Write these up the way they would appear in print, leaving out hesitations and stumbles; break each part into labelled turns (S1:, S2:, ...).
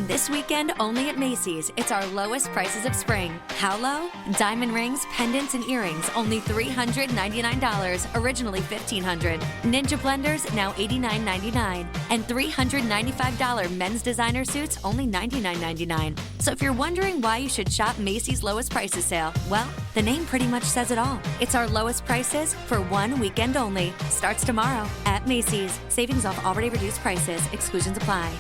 S1: This weekend, only at Macy's, it's our lowest prices of spring. How low? Diamond rings, pendants, and earrings, only $399, originally $1,500. Ninja blenders, now $89.99. And $395 men's designer suits, only $99.99. So if you're wondering why you should shop Macy's lowest prices sale, well, the name pretty much says it all. It's our lowest prices for one weekend only. Starts tomorrow at Macy's. Savings off already reduced prices. Exclusions apply.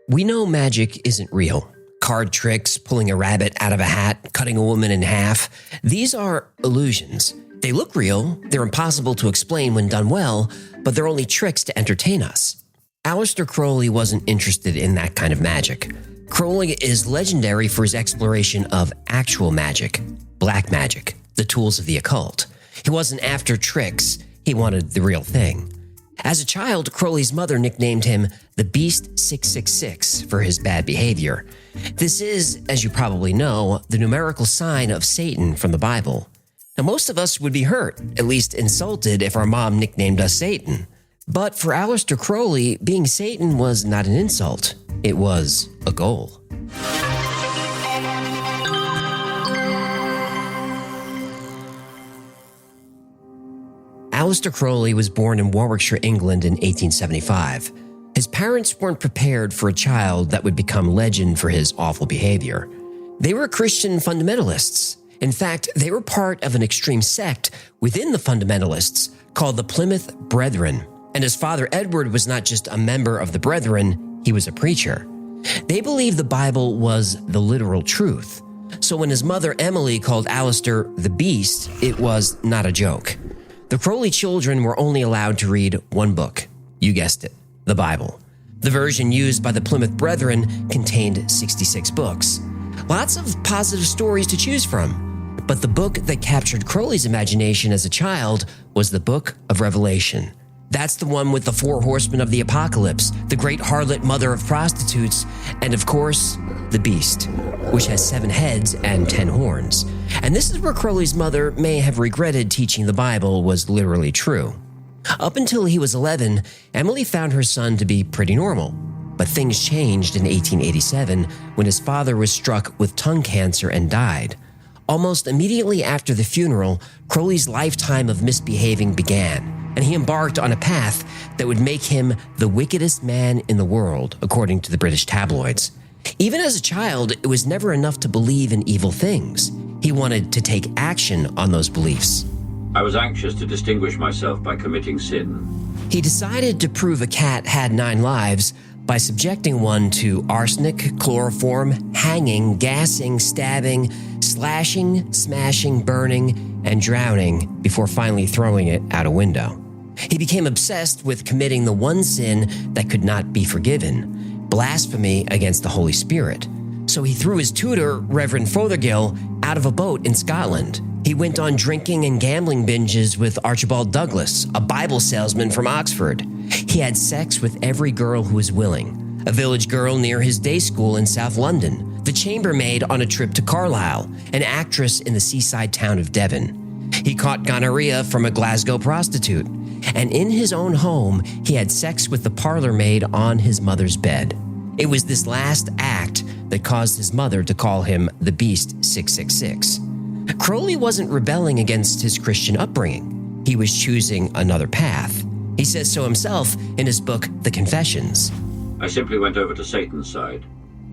S2: We know magic isn't real. Card tricks, pulling a rabbit out of a hat, cutting a woman in half. These are illusions. They look real, they're impossible to explain when done well, but they're only tricks to entertain us. Aleister Crowley wasn't interested in that kind of magic. Crowley is legendary for his exploration of actual magic, black magic, the tools of the occult. He wasn't after tricks, he wanted the real thing. As a child, Crowley's mother nicknamed him the Beast 666 for his bad behavior. This is, as you probably know, the numerical sign of Satan from the Bible. Now, most of us would be hurt, at least insulted, if our mom nicknamed us Satan. But for Aleister Crowley, being Satan was not an insult. It was a goal. Aleister Crowley was born in Warwickshire, England in 1875. His parents weren't prepared for a child that would become legend for his awful behavior. They were Christian fundamentalists. In fact, they were part of an extreme sect within the fundamentalists called the Plymouth Brethren. And his father Edward was not just a member of the Brethren, he was a preacher. They believed the Bible was the literal truth. So when his mother Emily called Aleister the Beast, it was not a joke. The Crowley children were only allowed to read one book. You guessed it, the Bible. The version used by the Plymouth Brethren contained 66 books. Lots of positive stories to choose from. But the book that captured Crowley's imagination as a child was the Book of Revelation. That's the one with the 4 horsemen of the apocalypse, the great harlot mother of prostitutes, and of course, the beast, which has 7 heads and 10 horns. And this is where Crowley's mother may have regretted teaching the Bible was literally true. Up until he was 11, Emily found her son to be pretty normal. But things changed in 1887 when his father was struck with tongue cancer and died. Almost immediately after the funeral, Crowley's lifetime of misbehaving began, and he embarked on a path that would make him the wickedest man in the world, according to the British tabloids. Even as a child, it was never enough to believe in evil things. He wanted to take action on those beliefs.
S3: I was anxious to distinguish myself by committing sin.
S2: He decided to prove a cat had 9 lives by subjecting one to arsenic, chloroform, hanging, gassing, stabbing, slashing, smashing, burning, and drowning before finally throwing it out a window. He became obsessed with committing the one sin that could not be forgiven, blasphemy against the Holy Spirit. So he threw his tutor, Reverend Fothergill, out of a boat in Scotland. He went on drinking and gambling binges with Archibald Douglas, a Bible salesman from Oxford. He had sex with every girl who was willing, a village girl near his day school in South London, the chambermaid on a trip to Carlisle, an actress in the seaside town of Devon. He caught gonorrhea from a Glasgow prostitute, and in his own home, he had sex with the parlor maid on his mother's bed. It was this last act that caused his mother to call him the Beast 666. Crowley wasn't rebelling against his Christian upbringing. He was choosing another path. He says so himself in his book, The Confessions.
S3: I simply went over to Satan's side,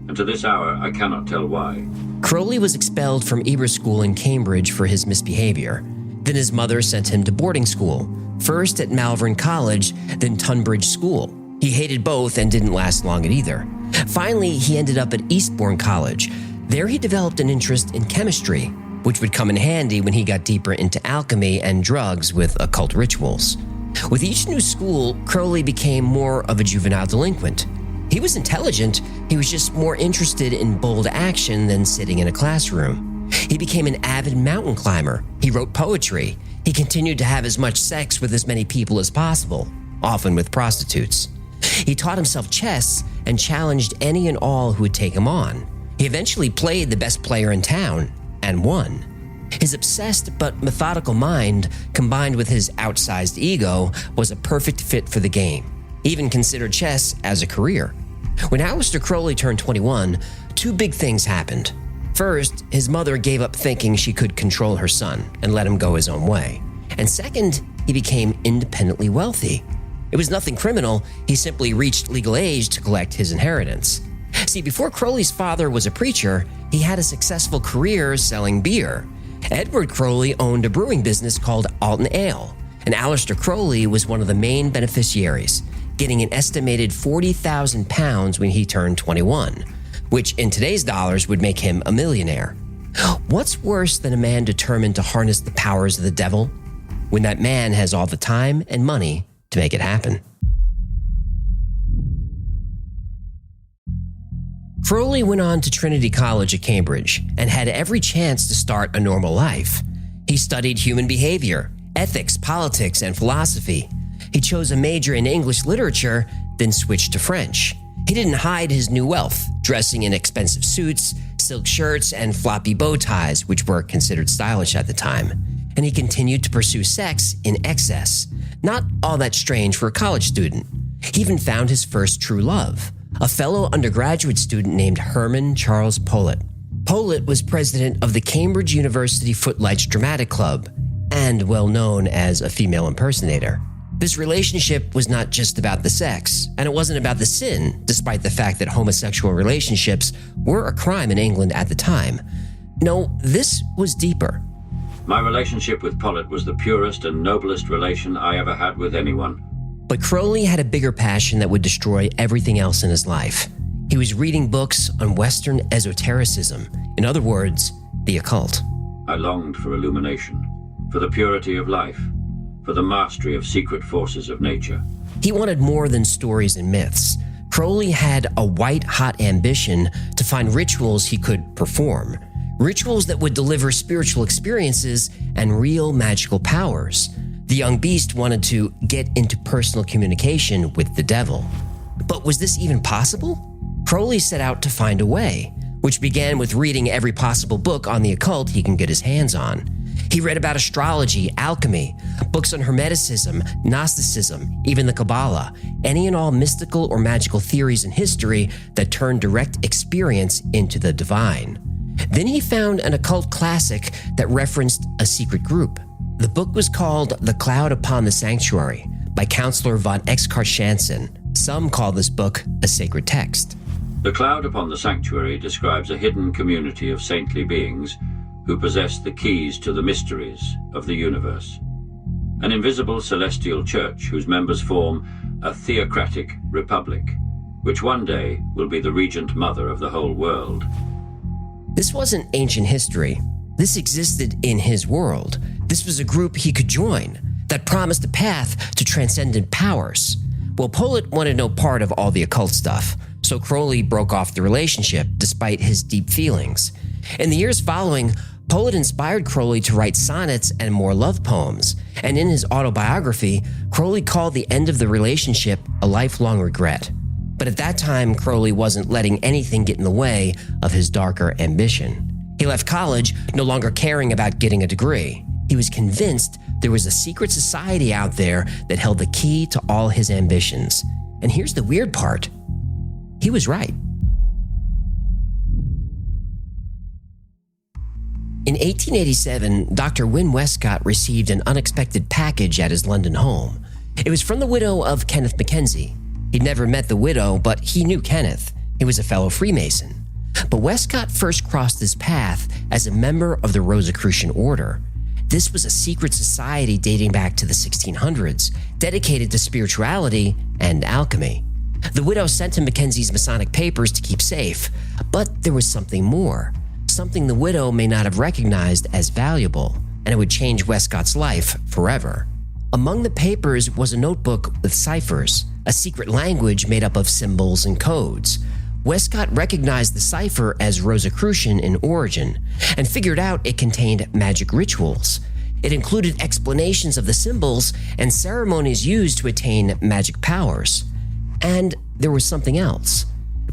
S3: and to this hour I cannot tell why.
S2: Crowley was expelled from Eber School in Cambridge for his misbehavior. Then his mother sent him to boarding school, first at Malvern College, then Tunbridge School. He hated both and didn't last long at either. Finally, he ended up at Eastbourne College. There he developed an interest in chemistry, which would come in handy when he got deeper into alchemy and drugs with occult rituals. With each new school, Crowley became more of a juvenile delinquent. He was intelligent, he was just more interested in bold action than sitting in a classroom. He became an avid mountain climber. He wrote poetry. He continued to have as much sex with as many people as possible, often with prostitutes. He taught himself chess and challenged any and all who would take him on. He eventually played the best player in town and won. His obsessed but methodical mind, combined with his outsized ego, was a perfect fit for the game. He even considered chess as a career. When Aleister Crowley turned 21, two big things happened. First, his mother gave up thinking she could control her son and let him go his own way. And second, he became independently wealthy. It was nothing criminal, he simply reached legal age to collect his inheritance. See, before Crowley's father was a preacher, he had a successful career selling beer. Edward Crowley owned a brewing business called Alton Ale, and Aleister Crowley was one of the main beneficiaries, getting an estimated £40,000 when he turned 21, which in today's dollars would make him a millionaire. What's worse than a man determined to harness the powers of the devil? When that man has all the time and money to make it happen. Crowley went on to Trinity College at Cambridge and had every chance to start a normal life. He studied human behavior, ethics, politics, and philosophy. He chose a major in English literature, then switched to French. He didn't hide his new wealth, dressing in expensive suits, silk shirts, and floppy bow ties, which were considered stylish at the time. And he continued to pursue sex in excess. Not all that strange for a college student. He even found his first true love, a fellow undergraduate student named Herman Charles Pollitt. Pollitt was president of the Cambridge University Footlights Dramatic Club and well known as a female impersonator. This relationship was not just about the sex, and it wasn't about the sin, despite the fact that homosexual relationships were a crime in England at the time. No, this was deeper.
S3: My relationship with Pollitt was the purest and noblest relation I ever had with anyone.
S2: But Crowley had a bigger passion that would destroy everything else in his life. He was reading books on Western esotericism, in other words, the occult.
S3: I longed for illumination, for the purity of life, for the mastery of secret forces of nature.
S2: He wanted more than stories and myths. Crowley had a white-hot ambition to find rituals he could perform. Rituals that would deliver spiritual experiences and real magical powers. The young beast wanted to get into personal communication with the devil. But was this even possible? Crowley set out to find a way, which began with reading every possible book on the occult he can get his hands on. He read about astrology, alchemy, books on Hermeticism, Gnosticism, even the Kabbalah, any and all mystical or magical theories in history that turned direct experience into the divine. Then he found an occult classic that referenced a secret group. The book was called The Cloud Upon the Sanctuary by Counselor von Exckartschanzen. Some call this book a sacred text.
S3: The Cloud Upon the Sanctuary describes a hidden community of saintly beings who possess the keys to the mysteries of the universe. An invisible celestial church whose members form a theocratic republic, which one day will be the regent mother of the whole world.
S2: This wasn't ancient history. This existed in his world. This was a group he could join that promised a path to transcendent powers. Well, Pollitt wanted no part of all the occult stuff, so Crowley broke off the relationship despite his deep feelings. In the years following, Pollitt inspired Crowley to write sonnets and more love poems, and in his autobiography, Crowley called the end of the relationship a lifelong regret. But at that time, Crowley wasn't letting anything get in the way of his darker ambition. He left college, no longer caring about getting a degree. He was convinced there was a secret society out there that held the key to all his ambitions. And here's the weird part. He was right. In 1887, Dr. Wynne Westcott received an unexpected package at his London home. It was from the widow of Kenneth Mackenzie. He'd never met the widow, but he knew Kenneth. He was a fellow Freemason. But Westcott first crossed his path as a member of the Rosicrucian Order. This was a secret society dating back to the 1600s, dedicated to spirituality and alchemy. The widow sent him Mackenzie's Masonic papers to keep safe, but there was something more, something the widow may not have recognized as valuable, and it would change Westcott's life forever. Among the papers was a notebook with ciphers, a secret language made up of symbols and codes. Westcott recognized the cipher as Rosicrucian in origin and figured out it contained magic rituals. It included explanations of the symbols and ceremonies used to attain magic powers. And there was something else.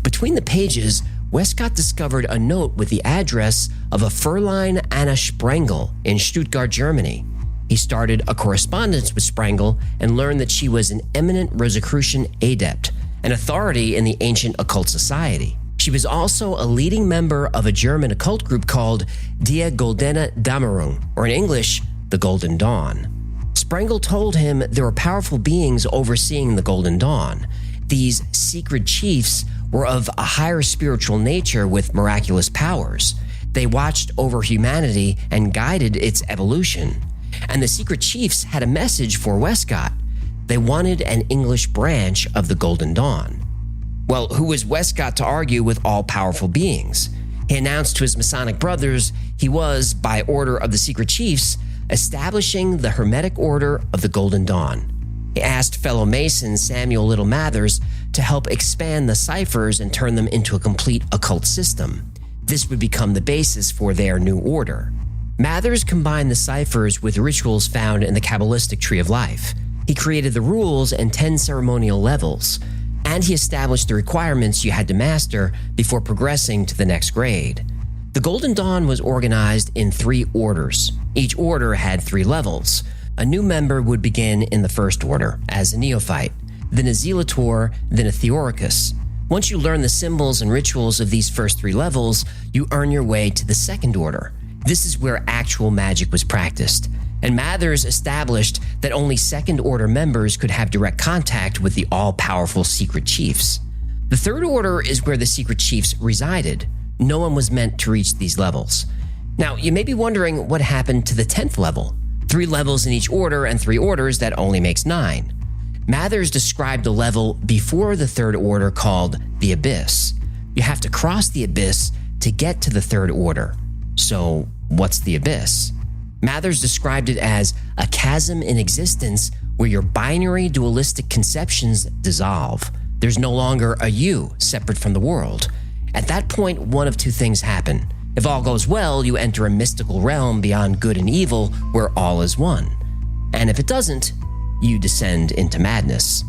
S2: Between the pages, Westcott discovered a note with the address of a Fräulein Anna Sprengel in Stuttgart, Germany. He started a correspondence with Sprengel and learned that she was an eminent Rosicrucian adept. an authority in the ancient occult society. She was also a leading member of a German occult group called Die Goldene Dämmerung, or in English, the Golden Dawn. Sprengel told him there were powerful beings overseeing the Golden Dawn. These secret chiefs were of a higher spiritual nature with miraculous powers. They watched over humanity and guided its evolution. And the secret chiefs had a message for Westcott. They wanted an English branch of the Golden Dawn. Well, who was Westcott to argue with all-powerful beings? He announced to his Masonic brothers he was, by order of the secret chiefs, establishing the Hermetic Order of the Golden Dawn. He asked fellow Mason Samuel Little Mathers to help expand the ciphers and turn them into a complete occult system. This would become the basis for their new order. Mathers combined the ciphers with rituals found in the Kabbalistic Tree of Life. He created the rules and 10 ceremonial levels, and he established the requirements you had to master before progressing to the next grade. The Golden Dawn was organized in 3 orders. Each order had 3 levels. A new member would begin in the first order as a neophyte, then a zealator, then a theoricus. Once you learn the symbols and rituals of these first 3 levels, you earn your way to the second order. This is where actual magic was practiced, and Mathers established that only second order members could have direct contact with the all-powerful secret chiefs. The third order is where the secret chiefs resided. No one was meant to reach these levels. Now, you may be wondering what happened to the 10th level. 3 levels in each order and 3 orders, that only makes 9. Mathers described a level before the third order called the Abyss. You have to cross the Abyss to get to the third order. So, what's the Abyss? Mathers described it as a chasm in existence where your binary dualistic conceptions dissolve. There's no longer a you separate from the world. At that point, one of 2 things happen. If all goes well, you enter a mystical realm beyond good and evil where all is one. And if it doesn't, you descend into madness.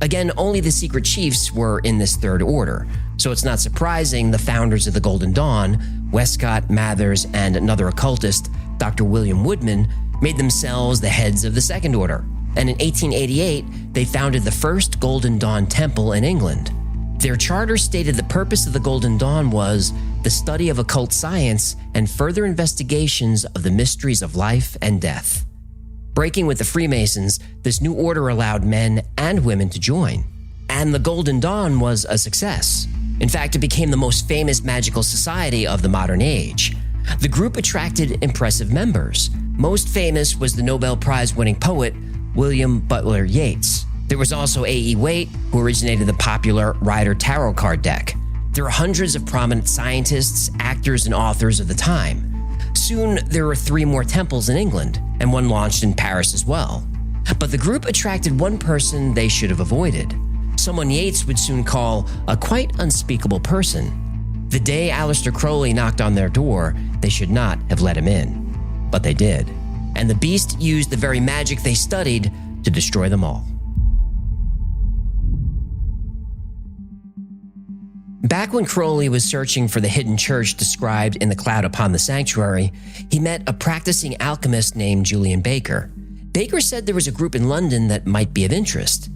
S2: Again, only the secret chiefs were in this third order, so it's not surprising the founders of the Golden Dawn, Westcott, Mathers, and another occultist, Dr. William Woodman, made themselves the heads of the second order. And in 1888, they founded the first Golden Dawn temple in England. Their charter stated the purpose of the Golden Dawn was the study of occult science and further investigations of the mysteries of life and death. Breaking with the Freemasons, this new order allowed men and women to join. And the Golden Dawn was a success. In fact, it became the most famous magical society of the modern age. The group attracted impressive members. Most famous was the Nobel Prize-winning poet William Butler Yeats. There was also A.E. Waite, who originated the popular Rider Tarot card deck. There were hundreds of prominent scientists, actors, and authors of the time. Soon, there were 3 more temples in England, and one launched in Paris as well. But the group attracted one person they should have avoided, someone Yeats would soon call a quite unspeakable person. The day Aleister Crowley knocked on their door, they should not have let him in. But they did, and the beast used the very magic they studied to destroy them all. Back when Crowley was searching for the hidden church described in The Cloud Upon the Sanctuary, he met a practicing alchemist named Julian Baker. Baker said there was a group in London that might be of interest.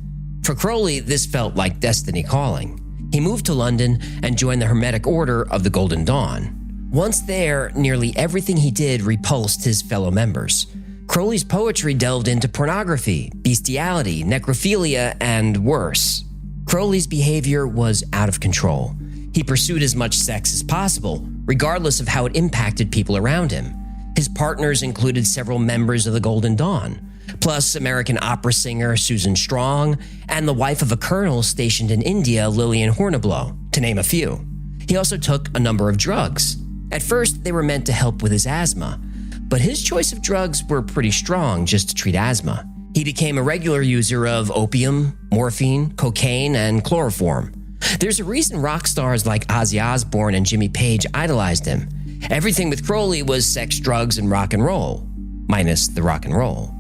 S2: For Crowley, this felt like destiny calling. He moved to London and joined the Hermetic Order of the Golden Dawn. Once there, nearly everything he did repulsed his fellow members. Crowley's poetry delved into pornography, bestiality, necrophilia, and worse. Crowley's behavior was out of control. He pursued as much sex as possible, regardless of how it impacted people around him. His partners included several members of the Golden Dawn, plus American opera singer Susan Strong and the wife of a colonel stationed in India, Lillian Horniblow, to name a few. He also took a number of drugs. At first, they were meant to help with his asthma, but his choice of drugs were pretty strong just to treat asthma. He became a regular user of opium, morphine, cocaine, and chloroform. There's a reason rock stars like Ozzy Osbourne and Jimmy Page idolized him. Everything with Crowley was sex, drugs, and rock and roll, minus the rock and roll.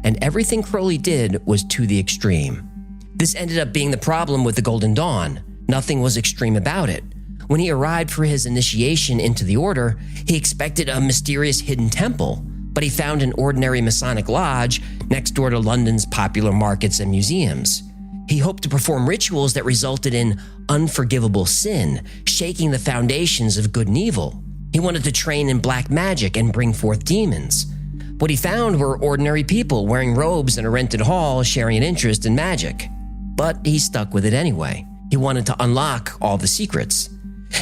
S2: And everything Crowley did was to the extreme. This ended up being the problem with the Golden Dawn. Nothing was extreme about it. When he arrived for his initiation into the order, he expected a mysterious hidden temple, but he found an ordinary Masonic lodge next door to London's popular markets and museums. He hoped to perform rituals that resulted in unforgivable sin, shaking the foundations of good and evil. He wanted to train in black magic and bring forth demons. What he found were ordinary people wearing robes in a rented hall sharing an interest in magic. But he stuck with it anyway. He wanted to unlock all the secrets.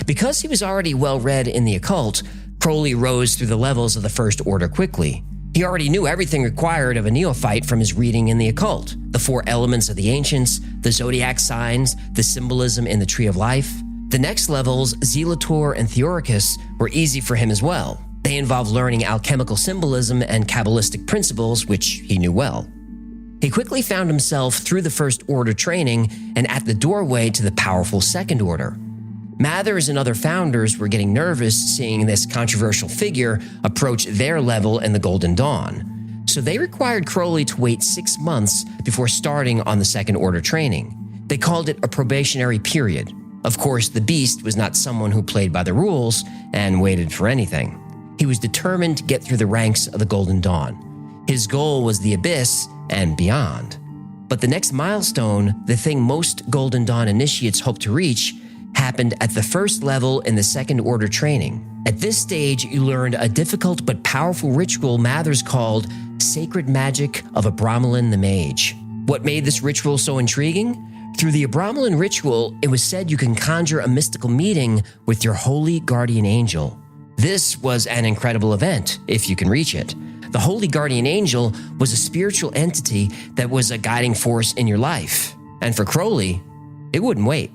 S2: Because he was already well read in the occult, Crowley rose through the levels of the First Order quickly. He already knew everything required of a neophyte from his reading in the occult: the 4 elements of the ancients, the zodiac signs, the symbolism in the Tree of Life. The next levels, Zelator and Theoricus, were easy for him as well. They involved learning alchemical symbolism and Kabbalistic principles, which he knew well. He quickly found himself through the First Order training and at the doorway to the powerful Second Order. Mathers and other founders were getting nervous seeing this controversial figure approach their level in the Golden Dawn. So they required Crowley to wait 6 months before starting on the Second Order training. They called it a probationary period. Of course, the beast was not someone who played by the rules and waited for anything. He was determined to get through the ranks of the Golden Dawn. His goal was the abyss and beyond. But the next milestone, the thing most Golden Dawn initiates hope to reach, happened at the first level in the Second Order training. At this stage, you learned a difficult but powerful ritual Mathers called Sacred Magic of Abramelin the Mage. What made this ritual so intriguing? Through the Abramelin ritual, it was said you can conjure a mystical meeting with your holy guardian angel. This was an incredible event, if you can reach it. The holy guardian angel was a spiritual entity that was a guiding force in your life. And for Crowley, it wouldn't wait.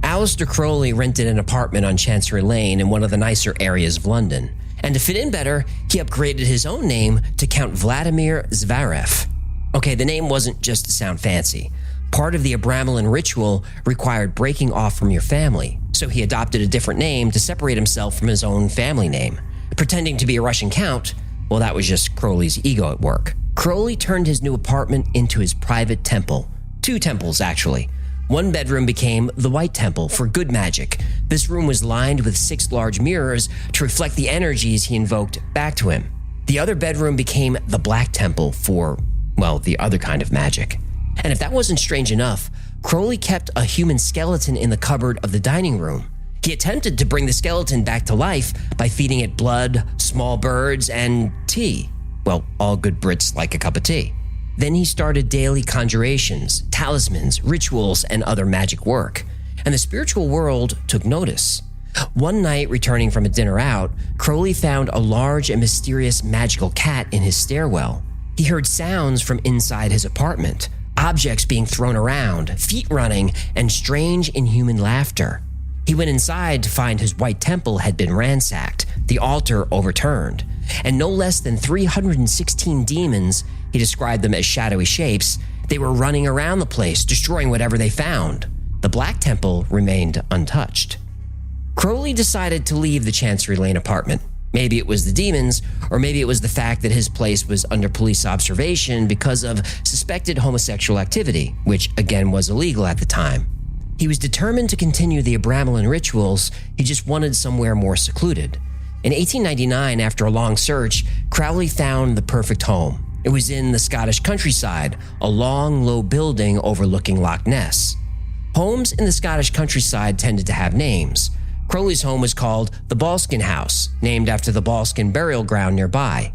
S2: Aleister Crowley rented an apartment on Chancery Lane in one of the nicer areas of London. And to fit in better, he upgraded his own name to Count Vladimir Zverev. Okay, the name wasn't just to sound fancy. Part of the Abramelin ritual required breaking off from your family, so he adopted a different name to separate himself from his own family name. Pretending to be a Russian count, well, that was just Crowley's ego at work. Crowley turned his new apartment into his private temple. 2 temples, actually. One bedroom became the White Temple for good magic. This room was lined with 6 large mirrors to reflect the energies he invoked back to him. The other bedroom became the Black Temple for, well, the other kind of magic. And if that wasn't strange enough, Crowley kept a human skeleton in the cupboard of the dining room. He attempted to bring the skeleton back to life by feeding it blood, small birds, and tea. Well, all good Brits like a cup of tea. Then he started daily conjurations, talismans, rituals, and other magic work. And the spiritual world took notice. One night, returning from a dinner out, Crowley found a large and mysterious magical cat in his stairwell. He heard sounds from inside his apartment, objects being thrown around, feet running, and strange inhuman laughter. He went inside to find his White Temple had been ransacked, the altar overturned, and no less than 316 demons, he described them as shadowy shapes, they were running around the place, destroying whatever they found. The Black Temple remained untouched. Crowley decided to leave the Chancery Lane apartment. Maybe it was the demons, or maybe it was the fact that his place was under police observation because of suspected homosexual activity, which again was illegal at the time. He was determined to continue the Abramelin rituals, he just wanted somewhere more secluded. In 1899, after a long search, Crowley found the perfect home. It was in the Scottish countryside, a long, low building overlooking Loch Ness. Homes in the Scottish countryside tended to have names. Crowley's home was called the Balskin House, named after the Balskin burial ground nearby.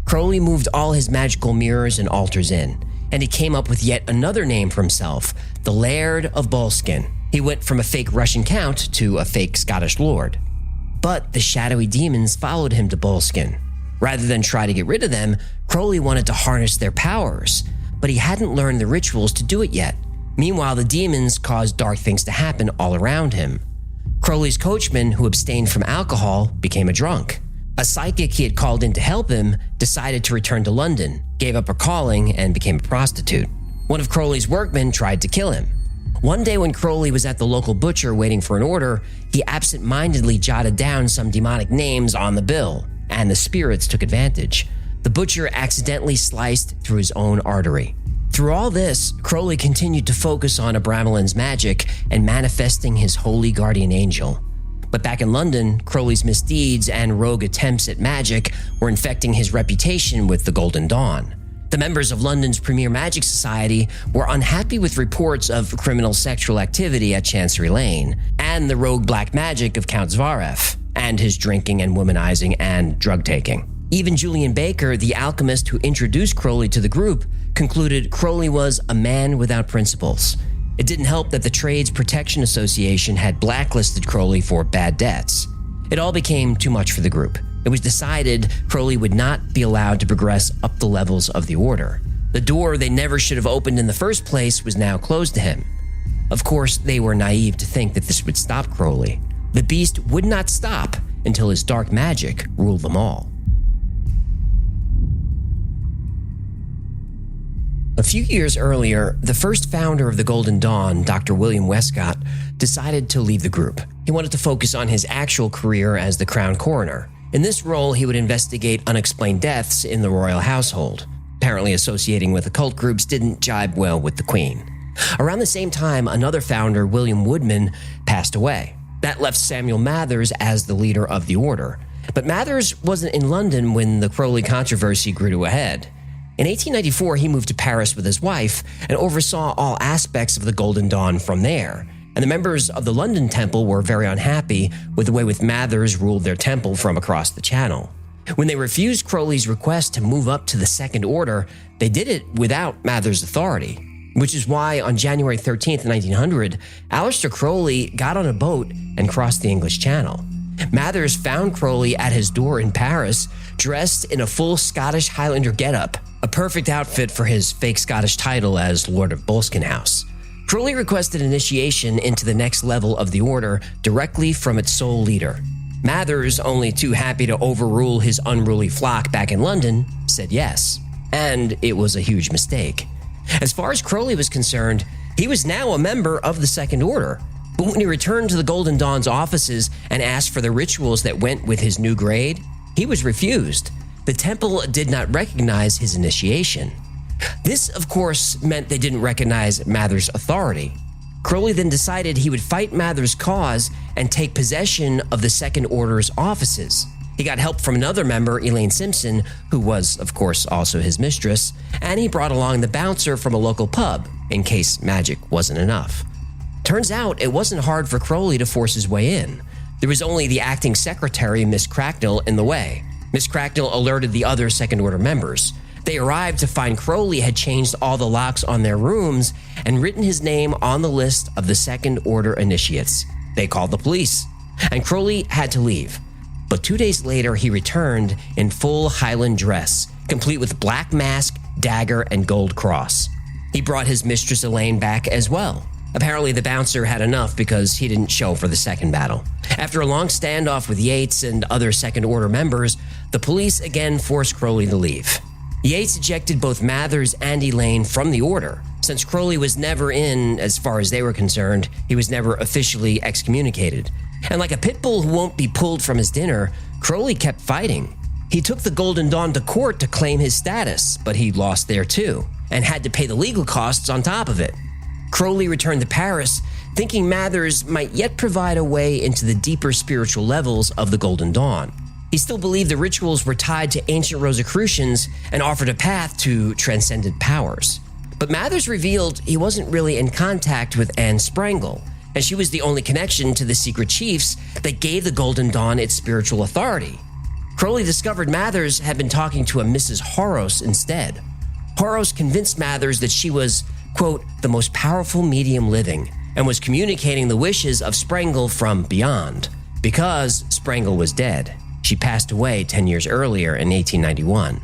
S2: Crowley moved all his magical mirrors and altars in, and he came up with yet another name for himself, the Laird of Balskin. He went from a fake Russian count to a fake Scottish lord. But the shadowy demons followed him to Balskin. Rather than try to get rid of them, Crowley wanted to harness their powers, but he hadn't learned the rituals to do it yet. Meanwhile, the demons caused dark things to happen all around him. Crowley's coachman, who abstained from alcohol, became a drunk. A psychic he had called in to help him decided to return to London, gave up her calling, and became a prostitute. One of Crowley's workmen tried to kill him. One day when Crowley was at the local butcher waiting for an order, he absent-mindedly jotted down some demonic names on the bill, and the spirits took advantage. The butcher accidentally sliced through his own artery. Through all this, Crowley continued to focus on Abramelin's magic and manifesting his holy guardian angel. But back in London, Crowley's misdeeds and rogue attempts at magic were infecting his reputation with the Golden Dawn. The members of London's premier magic society were unhappy with reports of criminal sexual activity at Chancery Lane and the rogue black magic of Count Zverev and his drinking and womanizing and drug-taking. Even Julian Baker, the alchemist who introduced Crowley to the group, concluded Crowley was a man without principles. It didn't help that the Trades Protection Association had blacklisted Crowley for bad debts. It all became too much for the group. It was decided Crowley would not be allowed to progress up the levels of the order. The door they never should have opened in the first place was now closed to him. Of course, they were naive to think that this would stop Crowley. The beast would not stop until his dark magic ruled them all. A few years earlier, the first founder of the Golden Dawn, Dr. William Westcott, decided to leave the group. He wanted to focus on his actual career as the Crown Coroner. In this role, he would investigate unexplained deaths in the royal household. Apparently, associating with occult groups didn't jibe well with the Queen. Around the same time, another founder, William Woodman, passed away. That left Samuel Mathers as the leader of the order. But Mathers wasn't in London when the Crowley controversy grew to a head. In 1894, he moved to Paris with his wife and oversaw all aspects of the Golden Dawn from there. And the members of the London Temple were very unhappy with the way Mathers ruled their temple from across the channel. When they refused Crowley's request to move up to the Second Order, they did it without Mathers' authority, which is why on January 13th, 1900, Aleister Crowley got on a boat and crossed the English Channel. Mathers found Crowley at his door in Paris, dressed in a full Scottish Highlander getup, a perfect outfit for his fake Scottish title as Lord of Boleskine House. Crowley requested initiation into the next level of the order directly from its sole leader. Mathers, only too happy to overrule his unruly flock back in London, said yes. And it was a huge mistake. As far as Crowley was concerned, he was now a member of the Second Order. But when he returned to the Golden Dawn's offices and asked for the rituals that went with his new grade, he was refused. The temple did not recognize his initiation. This, of course, meant they didn't recognize Mathers' authority. Crowley then decided he would fight Mathers' cause and take possession of the Second Order's offices. He got help from another member, Elaine Simpson, who was, of course, also his mistress, and he brought along the bouncer from a local pub, in case magic wasn't enough. Turns out it wasn't hard for Crowley to force his way in. There was only the acting secretary, Miss Cracknell, in the way. Miss Cracknell alerted the other Second Order members. They arrived to find Crowley had changed all the locks on their rooms and written his name on the list of the Second Order initiates. They called the police, and Crowley had to leave. But 2 days later, he returned in full Highland dress, complete with black mask, dagger, and gold cross. He brought his mistress Elaine back as well. Apparently, the bouncer had enough because he didn't show for the second battle. After a long standoff with Yates and other Second Order members, the police again forced Crowley to leave. Yates ejected both Mathers and Elaine from the order. Since Crowley was never in, as far as they were concerned, he was never officially excommunicated. And like a pit bull who won't be pulled from his dinner, Crowley kept fighting. He took the Golden Dawn to court to claim his status, but he lost there too, and had to pay the legal costs on top of it. Crowley returned to Paris, thinking Mathers might yet provide a way into the deeper spiritual levels of the Golden Dawn. He still believed the rituals were tied to ancient Rosicrucians and offered a path to transcendent powers. But Mathers revealed he wasn't really in contact with Anne Sprangle, and she was the only connection to the secret chiefs that gave the Golden Dawn its spiritual authority. Crowley discovered Mathers had been talking to a Mrs. Horos instead. Horos convinced Mathers that she was, quote, the most powerful medium living, and was communicating the wishes of Sprangle from beyond. Because Sprangle was dead. She passed away 10 years earlier in 1891.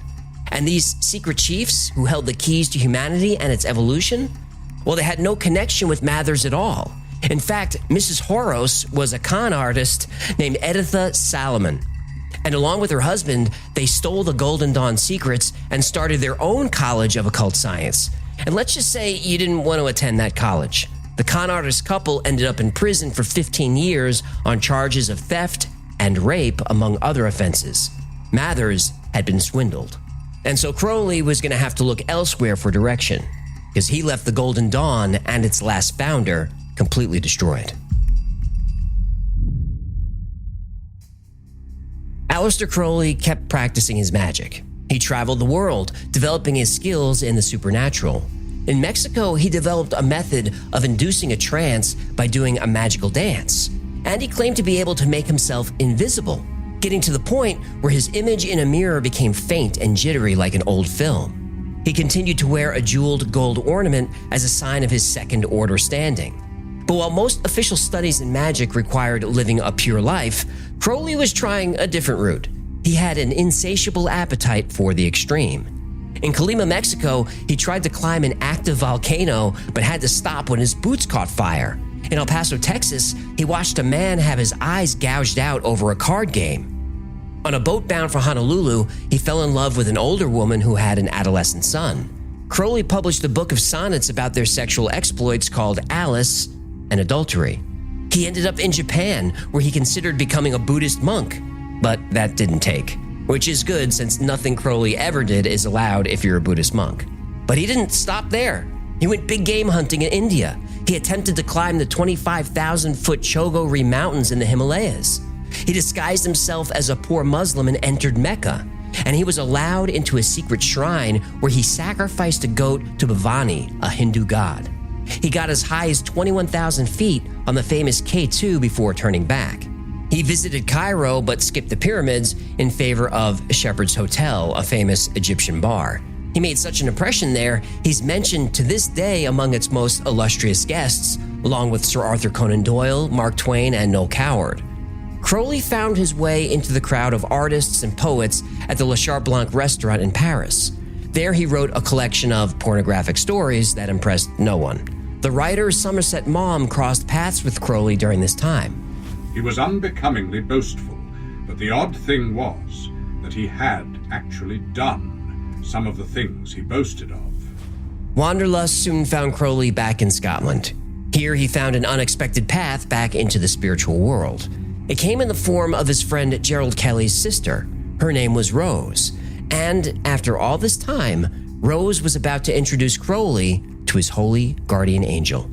S2: And these secret chiefs who held the keys to humanity and its evolution? Well, they had no connection with Mathers at all. In fact, Mrs. Horos was a con artist named Editha Salomon. And along with her husband, they stole the Golden Dawn secrets and started their own college of occult science. And let's just say you didn't want to attend that college. The con artist couple ended up in prison for 15 years on charges of theft and rape, among other offenses. Mathers had been swindled. And so Crowley was going to have to look elsewhere for direction, because he left the Golden Dawn and its last founder completely destroyed. Aleister Crowley kept practicing his magic. He traveled the world, developing his skills in the supernatural. In Mexico, he developed a method of inducing a trance by doing a magical dance, and he claimed to be able to make himself invisible, getting to the point where his image in a mirror became faint and jittery like an old film. He continued to wear a jeweled gold ornament as a sign of his second-order standing. But while most official studies in magic required living a pure life, Crowley was trying a different route. He had an insatiable appetite for the extreme. In Colima, Mexico, he tried to climb an active volcano but had to stop when his boots caught fire. In El Paso, Texas, he watched a man have his eyes gouged out over a card game. On a boat bound for Honolulu, he fell in love with an older woman who had an adolescent son. Crowley published a book of sonnets about their sexual exploits called Alice and Adultery. He ended up in Japan, where he considered becoming a Buddhist monk, but that didn't take, which is good since nothing Crowley ever did is allowed if you're a Buddhist monk. But he didn't stop there. He went big game hunting in India. He attempted to climb the 25,000-foot Chogori Mountains in the Himalayas. He disguised himself as a poor Muslim and entered Mecca, and he was allowed into a secret shrine where he sacrificed a goat to Bhavani, a Hindu god. He got as high as 21,000 feet on the famous K2 before turning back. He visited Cairo but skipped the pyramids in favor of Shepherd's Hotel, a famous Egyptian bar. He made such an impression there, he's mentioned to this day among its most illustrious guests, along with Sir Arthur Conan Doyle, Mark Twain, and Noel Coward. Crowley found his way into the crowd of artists and poets at the Le Charte Blanc restaurant in Paris. There he wrote a collection of pornographic stories that impressed no one. The writer Somerset Maugham crossed paths with Crowley during this time.
S4: He was unbecomingly boastful, but the odd thing was that he had actually done some of the things he boasted of.
S2: Wanderlust soon found Crowley back in Scotland. Here he found an unexpected path back into the spiritual world. It came in the form of his friend Gerald Kelly's sister. Her name was Rose. And after all this time, Rose was about to introduce Crowley to his holy guardian angel.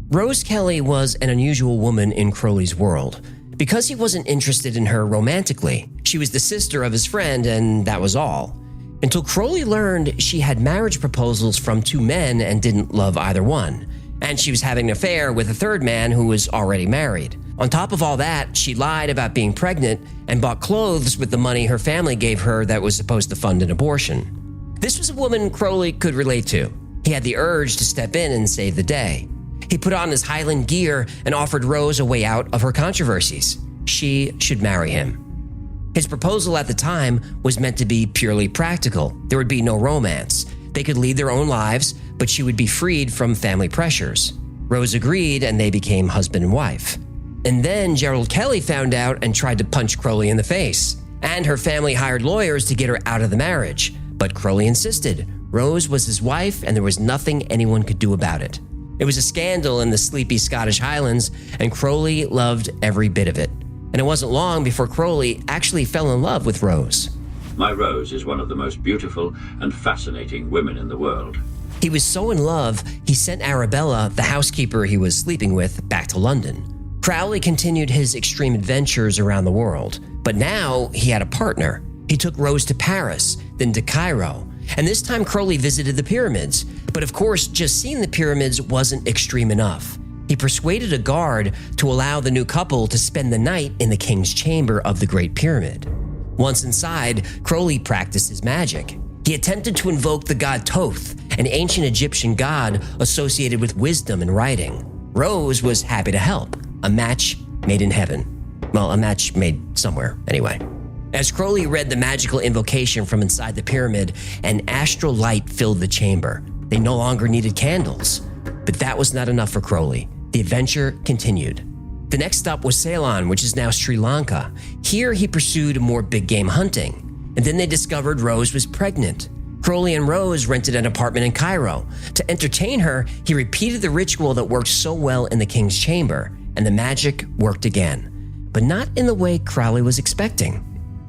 S2: Rose Kelly was an unusual woman in Crowley's world. Because he wasn't interested in her romantically, she was the sister of his friend, and that was all. Until Crowley learned she had marriage proposals from two men and didn't love either one. And she was having an affair with a third man who was already married. On top of all that, she lied about being pregnant and bought clothes with the money her family gave her that was supposed to fund an abortion. This was a woman Crowley could relate to. He had the urge to step in and save the day. He put on his Highland gear and offered Rose a way out of her controversies. She should marry him. His proposal at the time was meant to be purely practical. There would be no romance. They could lead their own lives, but she would be freed from family pressures. Rose agreed, and they became husband and wife. And then Gerald Kelly found out and tried to punch Crowley in the face. And her family hired lawyers to get her out of the marriage. But Crowley insisted. Rose was his wife, and there was nothing anyone could do about it. It was a scandal in the sleepy Scottish Highlands, and Crowley loved every bit of it. And it wasn't long before Crowley actually fell in love with Rose.
S3: My Rose is one of the most beautiful and fascinating women in the world.
S2: He was so in love, he sent Arabella, the housekeeper he was sleeping with, back to London. Crowley continued his extreme adventures around the world, but now he had a partner. He took Rose to Paris, then to Cairo, and this time Crowley visited the pyramids. But of course, just seeing the pyramids wasn't extreme enough. He persuaded a guard to allow the new couple to spend the night in the king's chamber of the Great Pyramid. Once inside, Crowley practiced his magic. He attempted to invoke the god Thoth, an ancient Egyptian god associated with wisdom and writing. Rose was happy to help. A match made in heaven. Well, a match made somewhere, anyway. As Crowley read the magical invocation from inside the pyramid, an astral light filled the chamber. They no longer needed candles. But that was not enough for Crowley. The adventure continued. The next stop was Ceylon, which is now Sri Lanka. Here he pursued more big game hunting. And then they discovered Rose was pregnant. Crowley and Rose rented an apartment in Cairo. To entertain her, he repeated the ritual that worked so well in the king's chamber, and the magic worked again. But not in the way Crowley was expecting.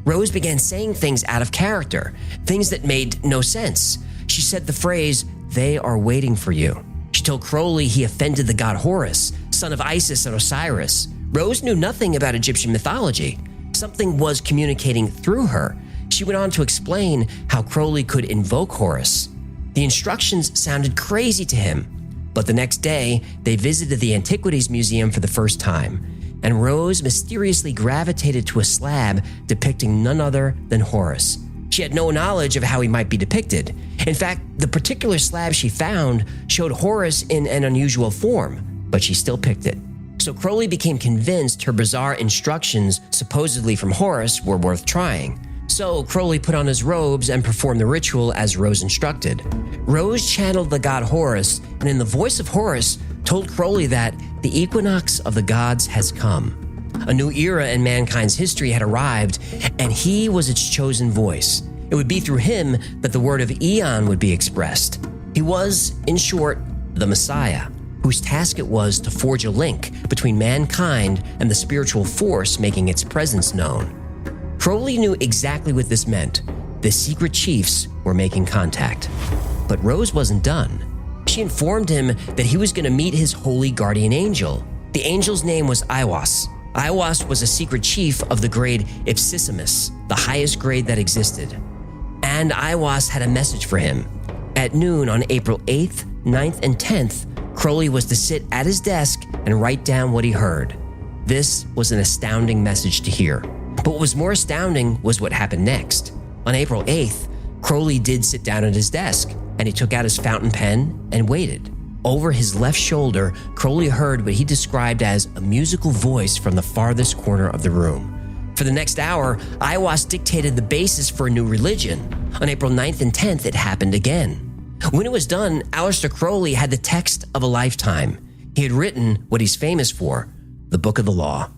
S2: Rose began saying things out of character, things that made no sense. She said the phrase, "They are waiting for you." She told Crowley he offended the god Horus, son of Isis and Osiris. Rose knew nothing about Egyptian mythology. Something was communicating through her. She went on to explain how Crowley could invoke Horus. The instructions sounded crazy to him, but the next day, they visited the Antiquities Museum for the first time, and Rose mysteriously gravitated to a slab depicting none other than Horus. She had no knowledge of how he might be depicted. In fact, the particular slab she found showed Horus in an unusual form, but she still picked it. So Crowley became convinced her bizarre instructions, supposedly from Horus, were worth trying. So Crowley put on his robes and performed the ritual as Rose instructed. Rose channeled the god Horus, and in the voice of Horus, told Crowley that the equinox of the gods has come. A new era in mankind's history had arrived, and he was its chosen voice. It would be through him that the word of Eon would be expressed. He was, in short, the Messiah, whose task it was to forge a link between mankind and the spiritual force making its presence known. Crowley knew exactly what this meant. The secret chiefs were making contact. But Rose wasn't done. She informed him that he was going to meet his holy guardian angel. The angel's name was Aiwass. Aiwass was a secret chief of the grade Ipsissimus, the highest grade that existed. And Aiwass had a message for him. At noon on April 8th, 9th, and 10th, Crowley was to sit at his desk and write down what he heard. This was an astounding message to hear. But what was more astounding was what happened next. On April 8th, Crowley did sit down at his desk, and he took out his fountain pen and waited. Over his left shoulder, Crowley heard what he described as a musical voice from the farthest corner of the room. For the next hour, Aiwass dictated the basis for a new religion. On April 9th and 10th, it happened again. When it was done, Aleister Crowley had the text of a lifetime. He had written what he's famous for, the Book of the Law.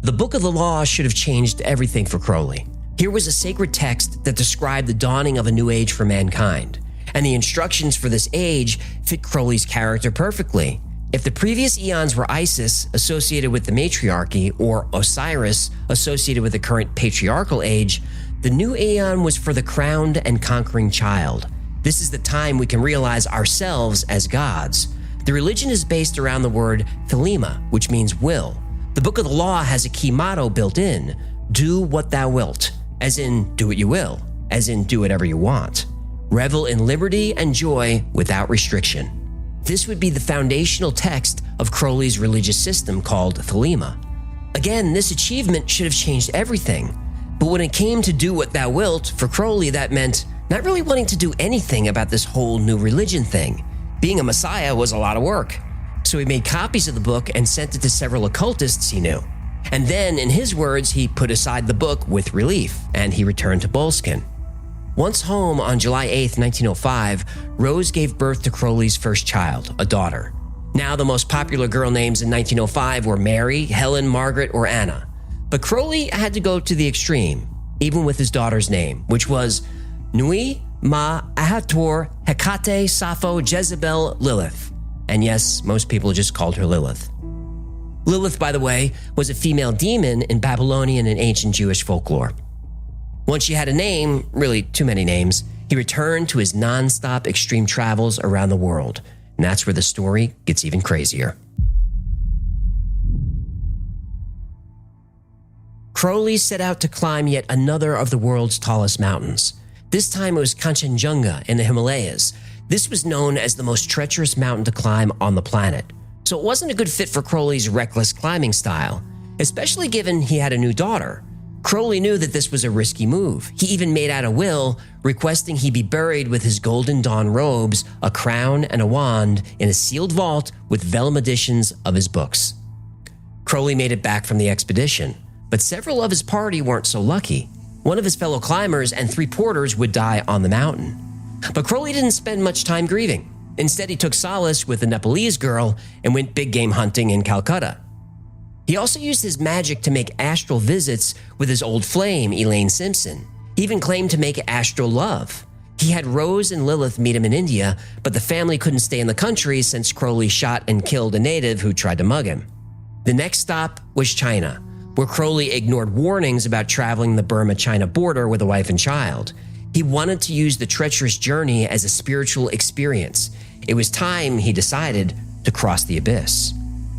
S2: The Book of the Law should have changed everything for Crowley. Here was a sacred text that described the dawning of a new age for mankind, and the instructions for this age fit Crowley's character perfectly. If the previous eons were Isis, associated with the matriarchy, or Osiris, associated with the current patriarchal age, the new aeon was for the crowned and conquering child. This is the time we can realize ourselves as gods. The religion is based around the word thelema, which means will. The Book of the Law has a key motto built in: do what thou wilt, as in do what you will, as in do whatever you want. Revel in liberty and joy without restriction. This would be the foundational text of Crowley's religious system called thelema. Again, this achievement should have changed everything. But when it came to do what thou wilt, for Crowley that meant not really wanting to do anything about this whole new religion thing. Being a messiah was a lot of work. So he made copies of the book and sent it to several occultists he knew. And then, in his words, he put aside the book with relief, and he returned to Boleskine. Once home on July 8, 1905, Rose gave birth to Crowley's first child, a daughter. Now, the most popular girl names in 1905 were Mary, Helen, Margaret, or Anna. But Crowley had to go to the extreme, even with his daughter's name, which was Nui Ma Ahator Hecate Sappho Jezebel Lilith. And yes, most people just called her Lilith. Lilith, by the way, was a female demon in Babylonian and ancient Jewish folklore. Once she had a name, really too many names, he returned to his non-stop extreme travels around the world. And that's where the story gets even crazier. Crowley set out to climb yet another of the world's tallest mountains. This time it was Kanchenjunga in the Himalayas. This was known as the most treacherous mountain to climb on the planet. So it wasn't a good fit for Crowley's reckless climbing style, especially given he had a new daughter. Crowley knew that this was a risky move. He even made out a will requesting he be buried with his golden dawn robes, a crown, and a wand in a sealed vault with vellum editions of his books. Crowley made it back from the expedition, but several of his party weren't so lucky. One of his fellow climbers and 3 porters would die on the mountain. But Crowley didn't spend much time grieving. Instead, he took solace with a Nepalese girl and went big game hunting in Calcutta. He also used his magic to make astral visits with his old flame, Elaine Simpson. He even claimed to make astral love. He had Rose and Lilith meet him in India, but the family couldn't stay in the country since Crowley shot and killed a native who tried to mug him. The next stop was China, where Crowley ignored warnings about traveling the Burma-China border with a wife and child. He wanted to use the treacherous journey as a spiritual experience. It was time, he decided, to cross the abyss.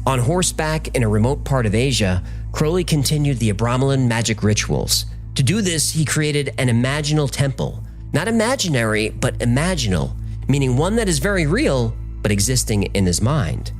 S2: On horseback in a remote part of Asia, Crowley continued the Abramelin magic rituals. To do this, he created an imaginal temple. Not imaginary, but imaginal, meaning one that is very real, but existing in his mind.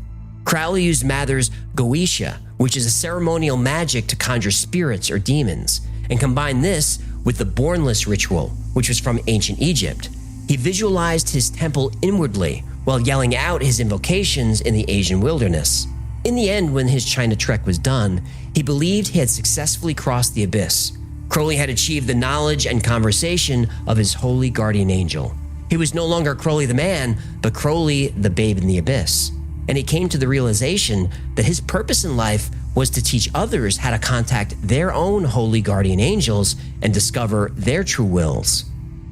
S2: Crowley used Mather's Goetia, which is a ceremonial magic to conjure spirits or demons, and combined this with the Bornless ritual, which was from ancient Egypt. He visualized his temple inwardly while yelling out his invocations in the Asian wilderness. In the end, when his China trek was done, he believed he had successfully crossed the abyss. Crowley had achieved the knowledge and conversation of his holy guardian angel. He was no longer Crowley the man, but Crowley the babe in the abyss. And he came to the realization that his purpose in life was to teach others how to contact their own holy guardian angels and discover their true wills.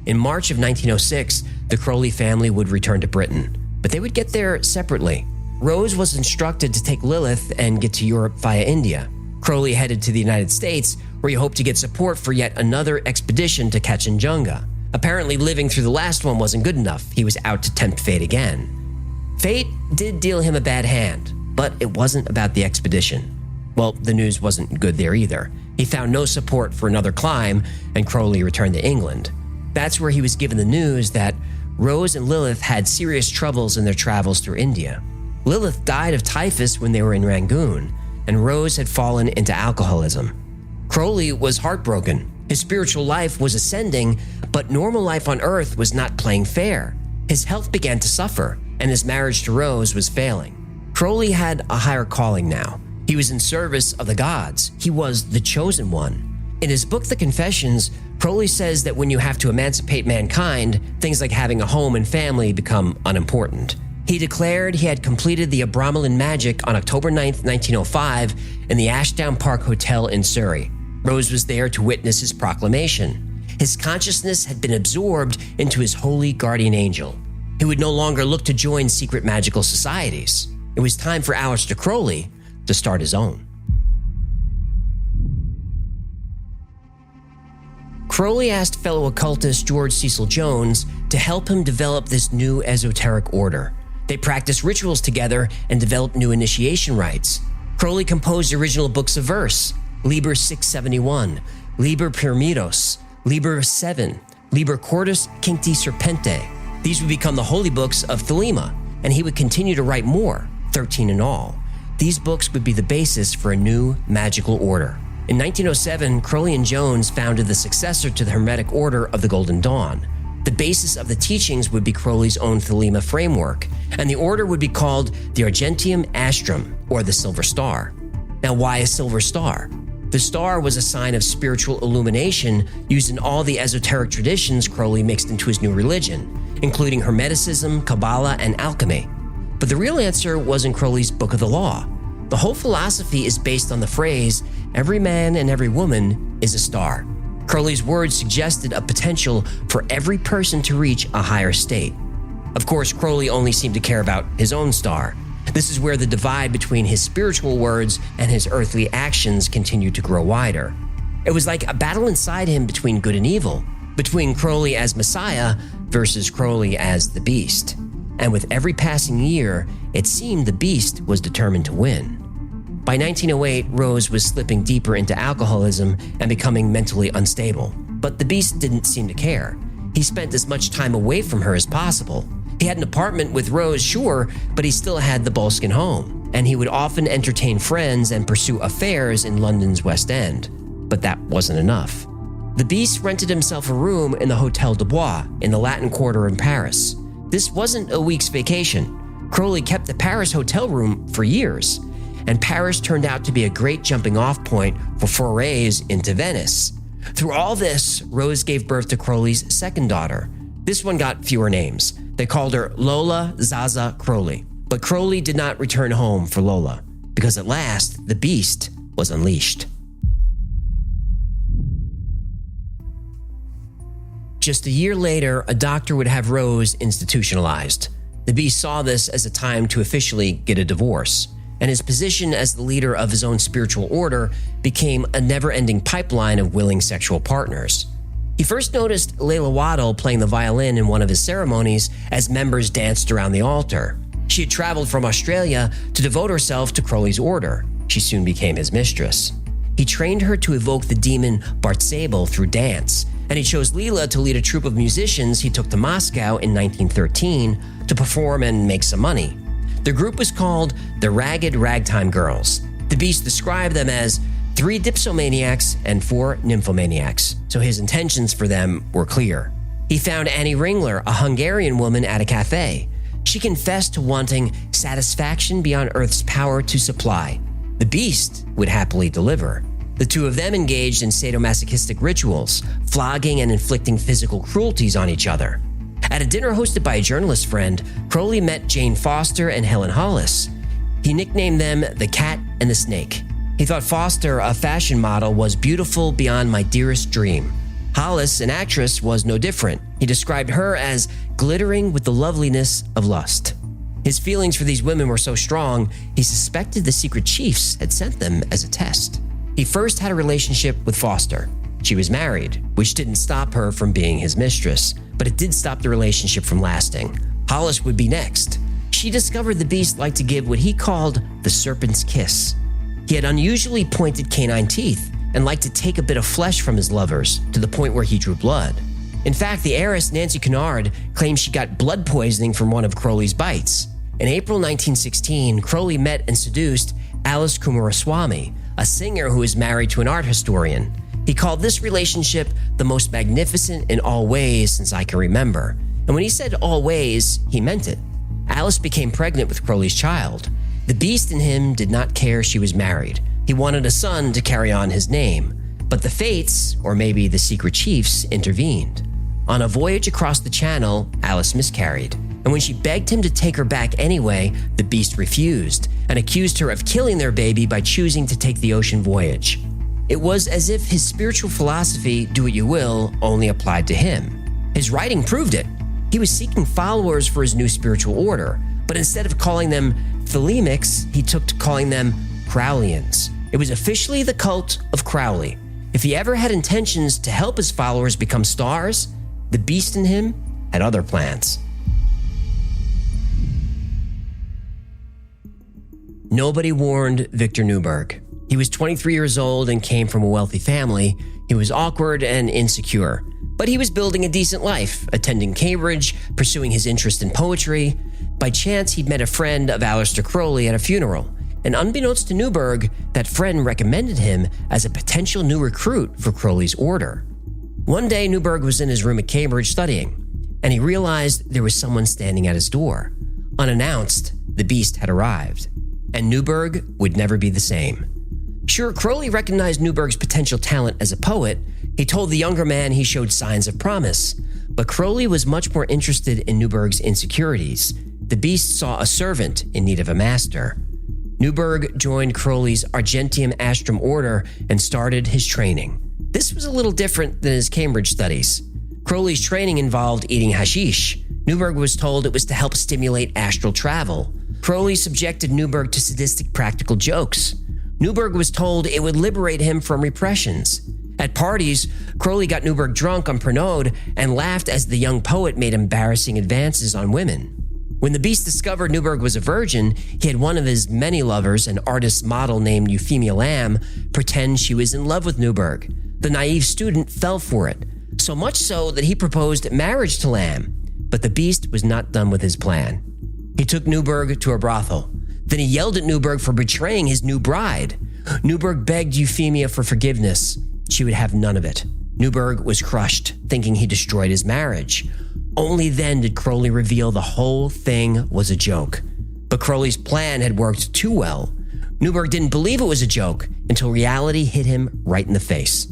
S2: In March of 1906, the Crowley family would return to Britain, but they would get there separately. Rose was instructed to take Lilith and get to Europe via India. Crowley headed to the United States, where he hoped to get support for yet another expedition to Kachinjunga. Apparently, living through the last one wasn't good enough. He was out to tempt fate again. Fate did deal him a bad hand, but it wasn't about the expedition. Well, the news wasn't good there either. He found no support for another climb, and Crowley returned to England. That's where he was given the news that Rose and Lilith had serious troubles in their travels through India. Lilith died of typhus when they were in Rangoon, and Rose had fallen into alcoholism. Crowley was heartbroken. His spiritual life was ascending, but normal life on Earth was not playing fair. His health began to suffer, and his marriage to Rose was failing. Crowley had a higher calling now. He was in service of the gods. He was the chosen one. In his book, The Confessions, Crowley says that when you have to emancipate mankind, things like having a home and family become unimportant. He declared he had completed the Abramelin magic on October 9, 1905, in the Ashdown Park Hotel in Surrey. Rose was there to witness his proclamation. His consciousness had been absorbed into his holy guardian angel. He would no longer look to join secret magical societies. It was time for Aleister Crowley to start his own. Crowley asked fellow occultist George Cecil Jones to help him develop this new esoteric order. They practiced rituals together and developed new initiation rites. Crowley composed original books of verse, Liber 671, Liber Pyramidos, Liber 7, Liber Cordus Cincti Serpente. These would become the holy books of Thelema, and he would continue to write more, 13 in all. These books would be the basis for a new magical order. In 1907, Crowley and Jones founded the successor to the Hermetic Order of the Golden Dawn. The basis of the teachings would be Crowley's own Thelema framework, and the order would be called the Argentium Astrum, or the Silver Star. Now, why a silver star? The star was a sign of spiritual illumination used in all the esoteric traditions Crowley mixed into his new religion, including Hermeticism, Kabbalah, and alchemy. But the real answer was in Crowley's Book of the Law. The whole philosophy is based on the phrase, every man and every woman is a star. Crowley's words suggested a potential for every person to reach a higher state. Of course, Crowley only seemed to care about his own star. This is where the divide between his spiritual words and his earthly actions continued to grow wider. It was like a battle inside him between good and evil, between Crowley as Messiah versus Crowley as the Beast. And with every passing year, it seemed the Beast was determined to win. By 1908, Rose was slipping deeper into alcoholism and becoming mentally unstable. But the Beast didn't seem to care. He spent as much time away from her as possible. He had an apartment with Rose, sure, but he still had the Boleskine home, and he would often entertain friends and pursue affairs in London's West End. But that wasn't enough. The Beast rented himself a room in the Hotel de Bois in the Latin Quarter in Paris. This wasn't a week's vacation. Crowley kept the Paris hotel room for years, and Paris turned out to be a great jumping-off point for forays into Venice. Through all this, Rose gave birth to Crowley's second daughter. This one got fewer names. They called her Lola Zaza Crowley. But Crowley did not return home for Lola, because at last, the Beast was unleashed. Just a year later, a doctor would have Rose institutionalized. The Beast saw this as a time to officially get a divorce, and his position as the leader of his own spiritual order became a never-ending pipeline of willing sexual partners. He first noticed Layla Waddell playing the violin in one of his ceremonies as members danced around the altar. She had traveled from Australia to devote herself to Crowley's order. She soon became his mistress. He trained her to evoke the demon Bartzabel through dance, and he chose Leela to lead a troupe of musicians he took to Moscow in 1913 to perform and make some money. The group was called the Ragged Ragtime Girls. The Beast described them as 3 dipsomaniacs and 4 nymphomaniacs, so his intentions for them were clear. He found Annie Ringler, a Hungarian woman, at a cafe. She confessed to wanting satisfaction beyond Earth's power to supply. The Beast would happily deliver. The two of them engaged in sadomasochistic rituals, flogging and inflicting physical cruelties on each other. At a dinner hosted by a journalist friend, Crowley met Jane Foster and Helen Hollis. He nicknamed them the Cat and the Snake. He thought Foster, a fashion model, was beautiful beyond my dearest dream. Hollis, an actress, was no different. He described her as glittering with the loveliness of lust. His feelings for these women were so strong, he suspected the secret chiefs had sent them as a test. He first had a relationship with Foster. She was married, which didn't stop her from being his mistress, but it did stop the relationship from lasting. Hollis would be next. She discovered the Beast liked to give what he called the serpent's kiss. He had unusually pointed canine teeth and liked to take a bit of flesh from his lovers to the point where he drew blood. In fact, the heiress Nancy Cunard claimed she got blood poisoning from one of Crowley's bites. In April 1916, Crowley met and seduced Alice Coomaraswamy, a singer who is married to an art historian. He called this relationship the most magnificent in all ways since I can remember. And when he said all ways, he meant it. Alice became pregnant with Crowley's child. The Beast in him did not care she was married. He wanted a son to carry on his name. But the fates, or maybe the secret chiefs, intervened. On a voyage across the channel, Alice miscarried. And when she begged him to take her back anyway, the Beast refused and accused her of killing their baby by choosing to take the ocean voyage. It was as if his spiritual philosophy, do what you will, only applied to him. His writing proved it. He was seeking followers for his new spiritual order, but instead of calling them Thelemics, he took to calling them Crowleyans. It was officially the cult of Crowley. If he ever had intentions to help his followers become stars, the Beast in him had other plans. Nobody warned Victor Newberg. He was 23 years old and came from a wealthy family. He was awkward and insecure, but he was building a decent life, attending Cambridge, pursuing his interest in poetry. By chance, he'd met a friend of Aleister Crowley at a funeral, and unbeknownst to Newberg, that friend recommended him as a potential new recruit for Crowley's order. One day, Newberg was in his room at Cambridge studying, and he realized there was someone standing at his door. Unannounced, the Beast had arrived, and Newberg would never be the same. Sure, Crowley recognized Newberg's potential talent as a poet. He told the younger man he showed signs of promise, but Crowley was much more interested in Newberg's insecurities. The Beast saw a servant in need of a master. Newberg joined Crowley's Argentium Astrum order and started his training. This was a little different than his Cambridge studies. Crowley's training involved eating hashish. Newberg was told it was to help stimulate astral travel. Crowley subjected Newberg to sadistic practical jokes. Newberg was told it would liberate him from repressions. At parties, Crowley got Newberg drunk on Pernod and laughed as the young poet made embarrassing advances on women. When the Beast discovered Newberg was a virgin, he had one of his many lovers, an artist model named Euphemia Lamb, pretend she was in love with Newberg. The naive student fell for it, so much so that he proposed marriage to Lamb. But the Beast was not done with his plan. He took Newberg to a brothel. Then he yelled at Newberg for betraying his new bride. Newberg begged Euphemia for forgiveness. She would have none of it. Newberg was crushed, thinking he destroyed his marriage. Only then did Crowley reveal the whole thing was a joke. But Crowley's plan had worked too well. Newberg didn't believe it was a joke until reality hit him right in the face.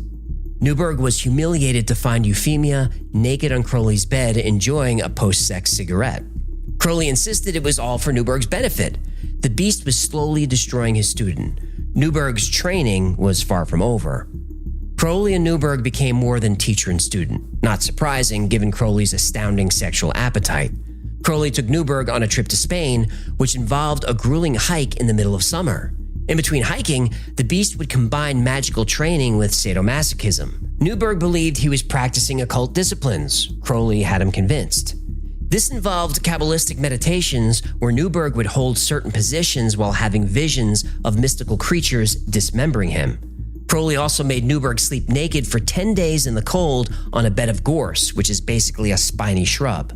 S2: Newberg was humiliated to find Euphemia naked on Crowley's bed enjoying a post-sex cigarette. Crowley insisted it was all for Newberg's benefit. The Beast was slowly destroying his student. Newberg's training was far from over. Crowley and Newberg became more than teacher and student. Not surprising, given Crowley's astounding sexual appetite. Crowley took Newberg on a trip to Spain, which involved a grueling hike in the middle of summer. In between hiking, the Beast would combine magical training with sadomasochism. Newberg believed he was practicing occult disciplines. Crowley had him convinced. This involved Kabbalistic meditations where Newberg would hold certain positions while having visions of mystical creatures dismembering him. Crowley also made Newberg sleep naked for 10 days in the cold on a bed of gorse, which is basically a spiny shrub.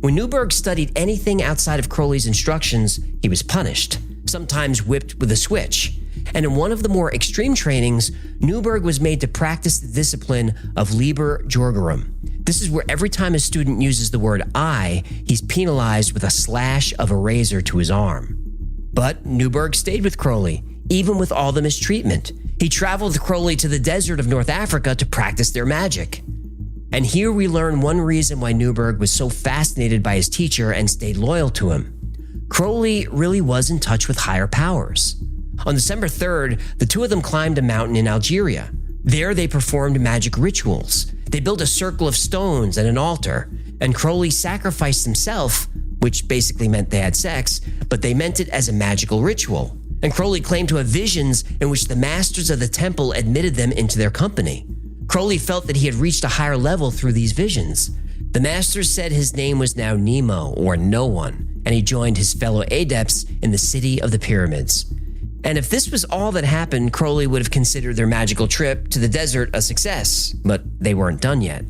S2: When Newberg studied anything outside of Crowley's instructions, he was punished, sometimes whipped with a switch. And in one of the more extreme trainings, Newberg was made to practice the discipline of Liber Jorgerum. This is where every time a student uses the word I, he's penalized with a slash of a razor to his arm. But Newberg stayed with Crowley, even with all the mistreatment. He traveled with Crowley to the desert of North Africa to practice their magic. And here we learn one reason why Newberg was so fascinated by his teacher and stayed loyal to him. Crowley really was in touch with higher powers. On December 3rd, the two of them climbed a mountain in Algeria. There they performed magic rituals. They built a circle of stones and an altar, and Crowley sacrificed himself, which basically meant they had sex, but they meant it as a magical ritual. And Crowley claimed to have visions in which the masters of the temple admitted them into their company. Crowley felt that he had reached a higher level through these visions. The masters said his name was now Nemo, or No One, and he joined his fellow adepts in the city of the pyramids. And if this was all that happened, Crowley would have considered their magical trip to the desert a success, but they weren't done yet.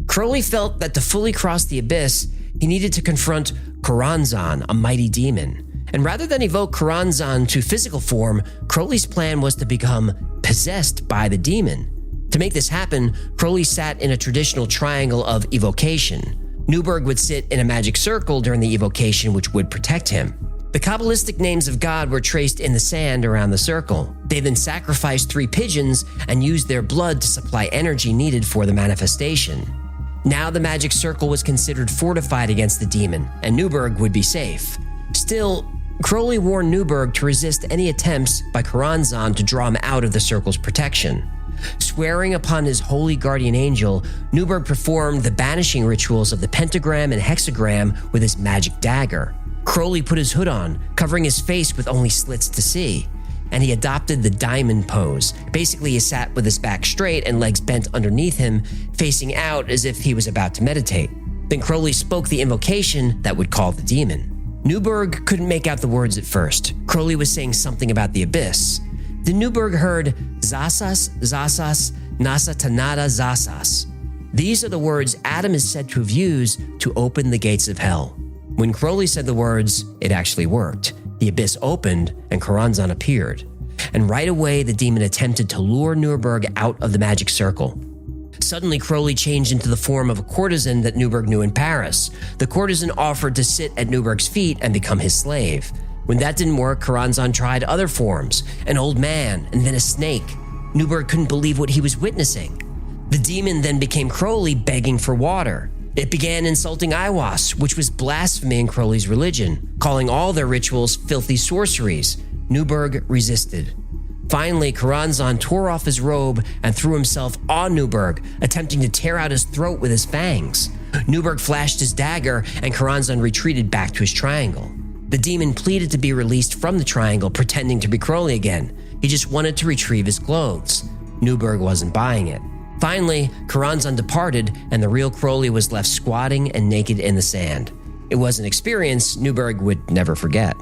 S2: Crowley felt that to fully cross the abyss, he needed to confront Choronzon, a mighty demon. And rather than evoke Choronzon to physical form, Crowley's plan was to become possessed by the demon. To make this happen, Crowley sat in a traditional triangle of evocation. Newberg would sit in a magic circle during the evocation, which would protect him. The Kabbalistic names of God were traced in the sand around the circle. They then sacrificed 3 pigeons and used their blood to supply energy needed for the manifestation. Now the magic circle was considered fortified against the demon, and Newberg would be safe. Still, Crowley warned Newberg to resist any attempts by Choronzon to draw him out of the circle's protection. Swearing upon his holy guardian angel, Newberg performed the banishing rituals of the pentagram and hexagram with his magic dagger. Crowley put his hood on, covering his face with only slits to see, and he adopted the diamond pose. Basically, he sat with his back straight and legs bent underneath him, facing out as if he was about to meditate. Then Crowley spoke the invocation that would call the demon. Newberg couldn't make out the words at first. Crowley was saying something about the abyss. Then Newberg heard Zasas, Zasas, Nasa Tanada Zasas. These are the words Adam is said to have used to open the gates of hell. When Crowley said the words, it actually worked. The abyss opened and Choronzon appeared. And right away, the demon attempted to lure Newberg out of the magic circle. Suddenly, Crowley changed into the form of a courtesan that Newberg knew in Paris. The courtesan offered to sit at Newberg's feet and become his slave. When that didn't work, Choronzon tried other forms, an old man and then a snake. Newberg couldn't believe what he was witnessing. The demon then became Crowley begging for water. It began insulting Aiwass, which was blasphemy in Crowley's religion, calling all their rituals filthy sorceries. Newberg resisted. Finally, Choronzon tore off his robe and threw himself on Newberg, attempting to tear out his throat with his fangs. Newberg flashed his dagger and Choronzon retreated back to his triangle. The demon pleaded to be released from the triangle, pretending to be Crowley again. He just wanted to retrieve his clothes. Newberg wasn't buying it. Finally, Choronzon departed, and the real Crowley was left squatting and naked in the sand. It was an experience Newberg would never forget.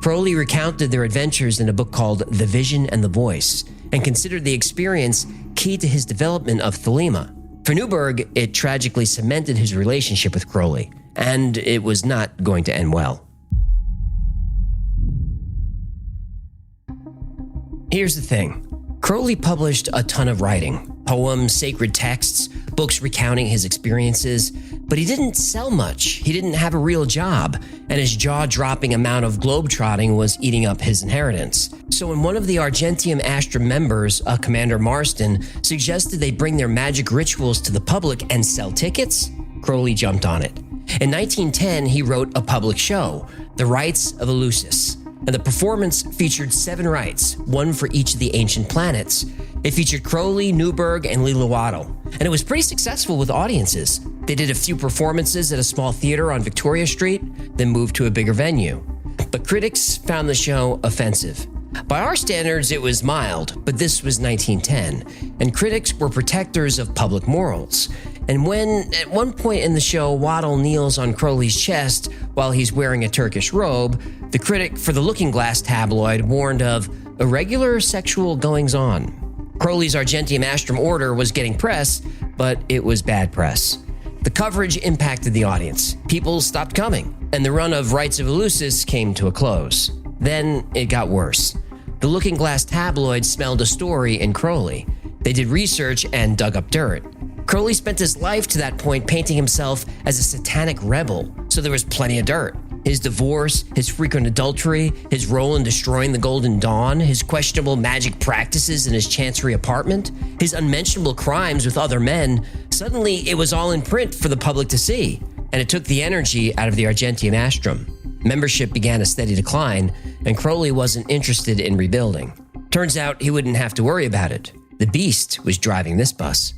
S2: Crowley recounted their adventures in a book called The Vision and the Voice, and considered the experience key to his development of thelema. For Newberg, it tragically cemented his relationship with Crowley, and it was not going to end well. Here's the thing. Crowley published a ton of writing, poems, sacred texts, books recounting his experiences, but he didn't sell much. He didn't have a real job, and his jaw-dropping amount of globetrotting was eating up his inheritance. So when one of the Argentium Astra members, Commander Marston, suggested they bring their magic rituals to the public and sell tickets, Crowley jumped on it. In 1910, he wrote a public show, The Rites of Eleusis. And the performance featured 7 rites, one for each of the ancient planets. It featured Crowley, Newberg, and Lilowaddle, and it was pretty successful with audiences. They did a few performances at a small theater on Victoria Street, then moved to a bigger venue. But critics found the show offensive. By our standards, it was mild, but this was 1910, and critics were protectors of public morals. And when, at one point in the show, Waddle kneels on Crowley's chest while he's wearing a Turkish robe, the critic for the Looking Glass tabloid warned of irregular sexual goings-on. Crowley's Argenteum Astrum order was getting press, but it was bad press. The coverage impacted the audience. People stopped coming, and the run of Rites of Eleusis came to a close. Then it got worse. The Looking Glass tabloid smelled a story in Crowley. They did research and dug up dirt. Crowley spent his life to that point painting himself as a satanic rebel, so there was plenty of dirt. His divorce, his frequent adultery, his role in destroying the Golden Dawn, his questionable magic practices in his chancery apartment, his unmentionable crimes with other men, suddenly it was all in print for the public to see, and it took the energy out of the Argenteum Astrum. Membership began a steady decline, and Crowley wasn't interested in rebuilding. Turns out he wouldn't have to worry about it. The beast was driving this bus.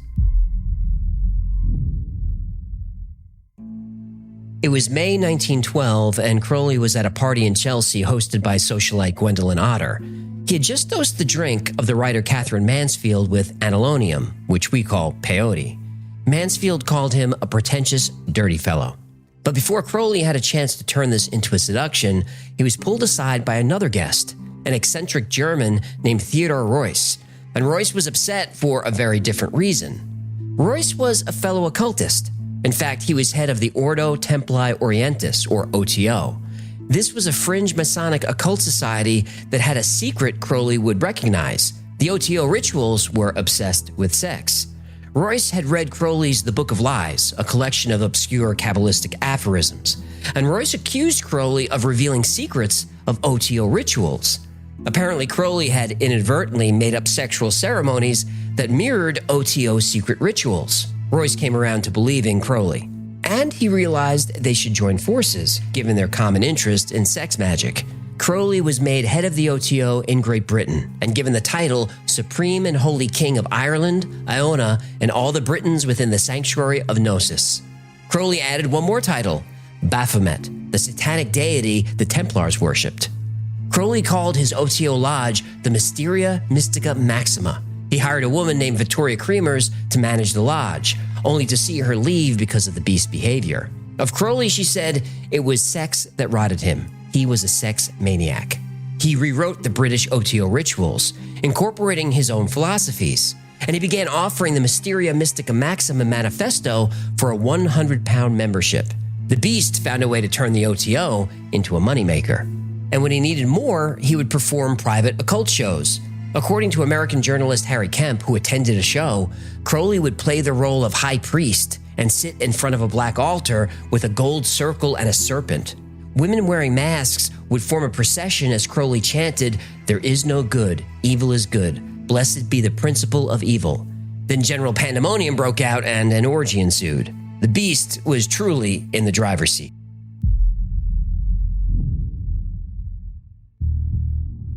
S2: It was May 1912, and Crowley was at a party in Chelsea hosted by socialite Gwendolyn Otter. He had just dosed the drink of the writer Catherine Mansfield with anilonium, which we call peyote. Mansfield called him a pretentious, dirty fellow. But before Crowley had a chance to turn this into a seduction, he was pulled aside by another guest, an eccentric German named Theodor Reuss. And Reuss was upset for a very different reason. Reuss was a fellow occultist. In fact, he was head of the Ordo Templi Orientis, or OTO. This was a fringe Masonic occult society that had a secret Crowley would recognize. The OTO rituals were obsessed with sex. Reuss had read Crowley's The Book of Lies, a collection of obscure Kabbalistic aphorisms, and Reuss accused Crowley of revealing secrets of OTO rituals. Apparently, Crowley had inadvertently made up sexual ceremonies that mirrored OTO secret rituals. Reuss came around to believing Crowley, and he realized they should join forces, given their common interest in sex magic. Crowley was made head of the OTO in Great Britain and given the title Supreme and Holy King of Ireland, Iona, and all the Britons within the sanctuary of Gnosis. Crowley added one more title, Baphomet, the satanic deity the Templars worshipped. Crowley called his OTO lodge the Mysteria Mystica Maxima. He hired a woman named Vittoria Cremers to manage the lodge, only to see her leave because of the beast's behavior. Of Crowley, she said, it was sex that rotted him. He was a sex maniac. He rewrote the British OTO rituals, incorporating his own philosophies, and he began offering the Mysteria Mystica Maxima Manifesto for a 100-pound membership. The beast found a way to turn the OTO into a moneymaker. And when he needed more, he would perform private occult shows. According to American journalist Harry Kemp, who attended a show, Crowley would play the role of high priest and sit in front of a black altar with a gold circle and a serpent. Women wearing masks would form a procession as Crowley chanted, "There is no good, evil is good, blessed be the principle of evil." Then general pandemonium broke out and an orgy ensued. The beast was truly in the driver's seat.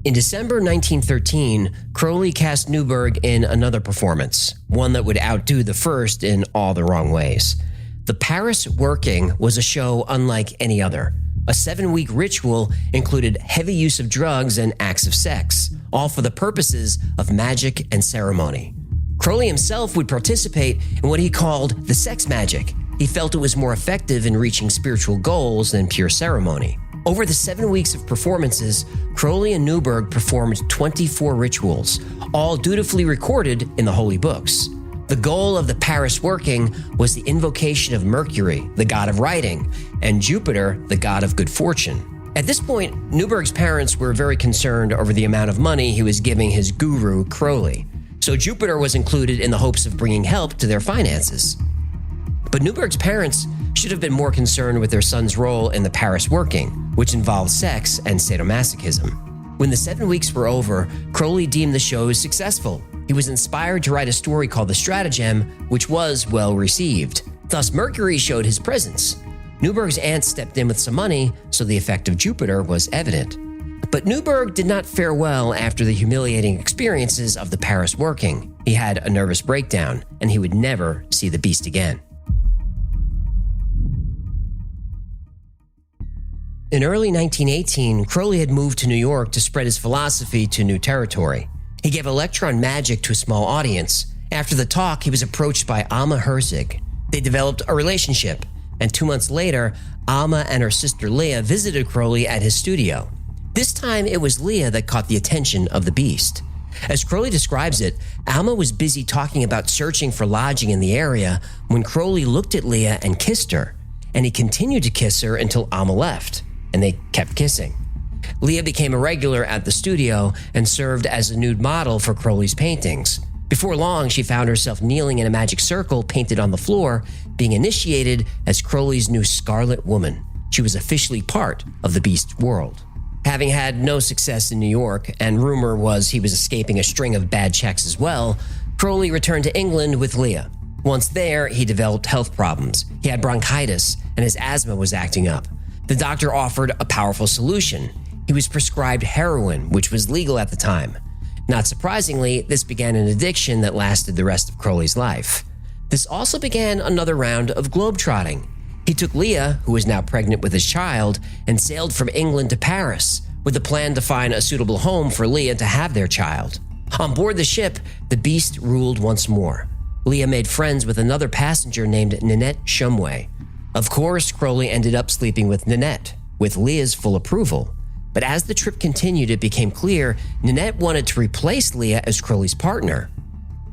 S2: In December 1913, Crowley cast Newberg in another performance, one that would outdo the first in all the wrong ways. The Paris Working was a show unlike any other. A 7-week ritual included heavy use of drugs and acts of sex, all for the purposes of magic and ceremony. Crowley himself would participate in what he called the sex magic. He felt it was more effective in reaching spiritual goals than pure ceremony. Over the 7 weeks of performances, Crowley and Newberg performed 24 rituals, all dutifully recorded in the holy books. The goal of the Paris Working was the invocation of Mercury, the god of writing, and Jupiter, the god of good fortune. At this point, Newberg's parents were very concerned over the amount of money he was giving his guru, Crowley, so Jupiter was included in the hopes of bringing help to their finances. But Newberg's parents should have been more concerned with their son's role in the Paris Working, which involved sex and sadomasochism. When the 7 weeks were over, Crowley deemed the show successful. He was inspired to write a story called The Stratagem, which was well received. Thus, Mercury showed his presence. Newberg's aunt stepped in with some money, so the effect of Jupiter was evident. But Newberg did not fare well after the humiliating experiences of the Paris Working. He had a nervous breakdown, and he would never see the beast again. In early 1918, Crowley had moved to New York to spread his philosophy to new territory. He gave electron magic to a small audience. After the talk, he was approached by Alma Herzig. They developed a relationship, and 2 months later, Alma and her sister Leah visited Crowley at his studio. This time, it was Leah that caught the attention of the beast. As Crowley describes it, Alma was busy talking about searching for lodging in the area when Crowley looked at Leah and kissed her, and he continued to kiss her until Alma left, and they kept kissing. Leah became a regular at the studio and served as a nude model for Crowley's paintings. Before long, she found herself kneeling in a magic circle painted on the floor, being initiated as Crowley's new Scarlet Woman. She was officially part of the beast's world. Having had no success in New York, and rumor was he was escaping a string of bad checks as well, Crowley returned to England with Leah. Once there, he developed health problems. He had bronchitis, and his asthma was acting up. The doctor offered a powerful solution. He was prescribed heroin, which was legal at the time. Not surprisingly, this began an addiction that lasted the rest of Crowley's life. This also began another round of globetrotting. He took Leah, who was now pregnant with his child, and sailed from England to Paris with the plan to find a suitable home for Leah to have their child. On board the ship, the beast ruled once more. Leah made friends with another passenger named Nanette Shumway. Of course, Crowley ended up sleeping with Nanette, with Leah's full approval. But as the trip continued, it became clear Nanette wanted to replace Leah as Crowley's partner.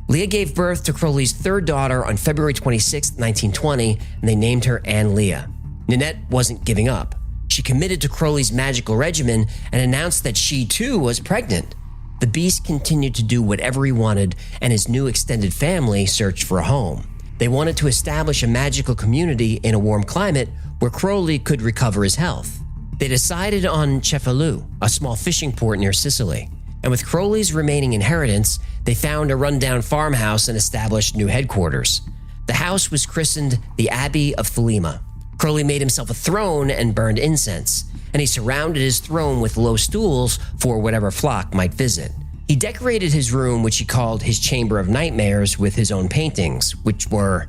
S2: Leah gave birth to Crowley's third daughter on February 26, 1920, and they named her Anne Leah. Nanette wasn't giving up. She committed to Crowley's magical regimen and announced that she too was pregnant. The beast continued to do whatever he wanted, and his new extended family searched for a home. They wanted to establish a magical community in a warm climate where Crowley could recover his health. They decided on Cefalù, a small fishing port near Sicily. And with Crowley's remaining inheritance, they found a rundown farmhouse and established new headquarters. The house was christened the Abbey of Thelema. Crowley made himself a throne and burned incense, and he surrounded his throne with low stools for whatever flock might visit. He decorated his room, which he called his Chamber of Nightmares, with his own paintings, which were,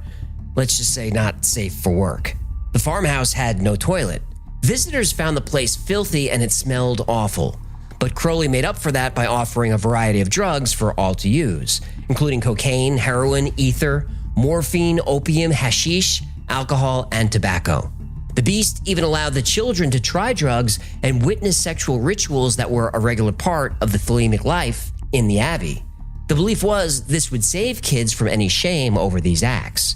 S2: let's just say, not safe for work. The farmhouse had no toilet. Visitors found the place filthy and it smelled awful. But Crowley made up for that by offering a variety of drugs for all to use, including cocaine, heroin, ether, morphine, opium, hashish, alcohol, and tobacco. The beast even allowed the children to try drugs and witness sexual rituals that were a regular part of the Thelemic life in the Abbey. The belief was this would save kids from any shame over these acts.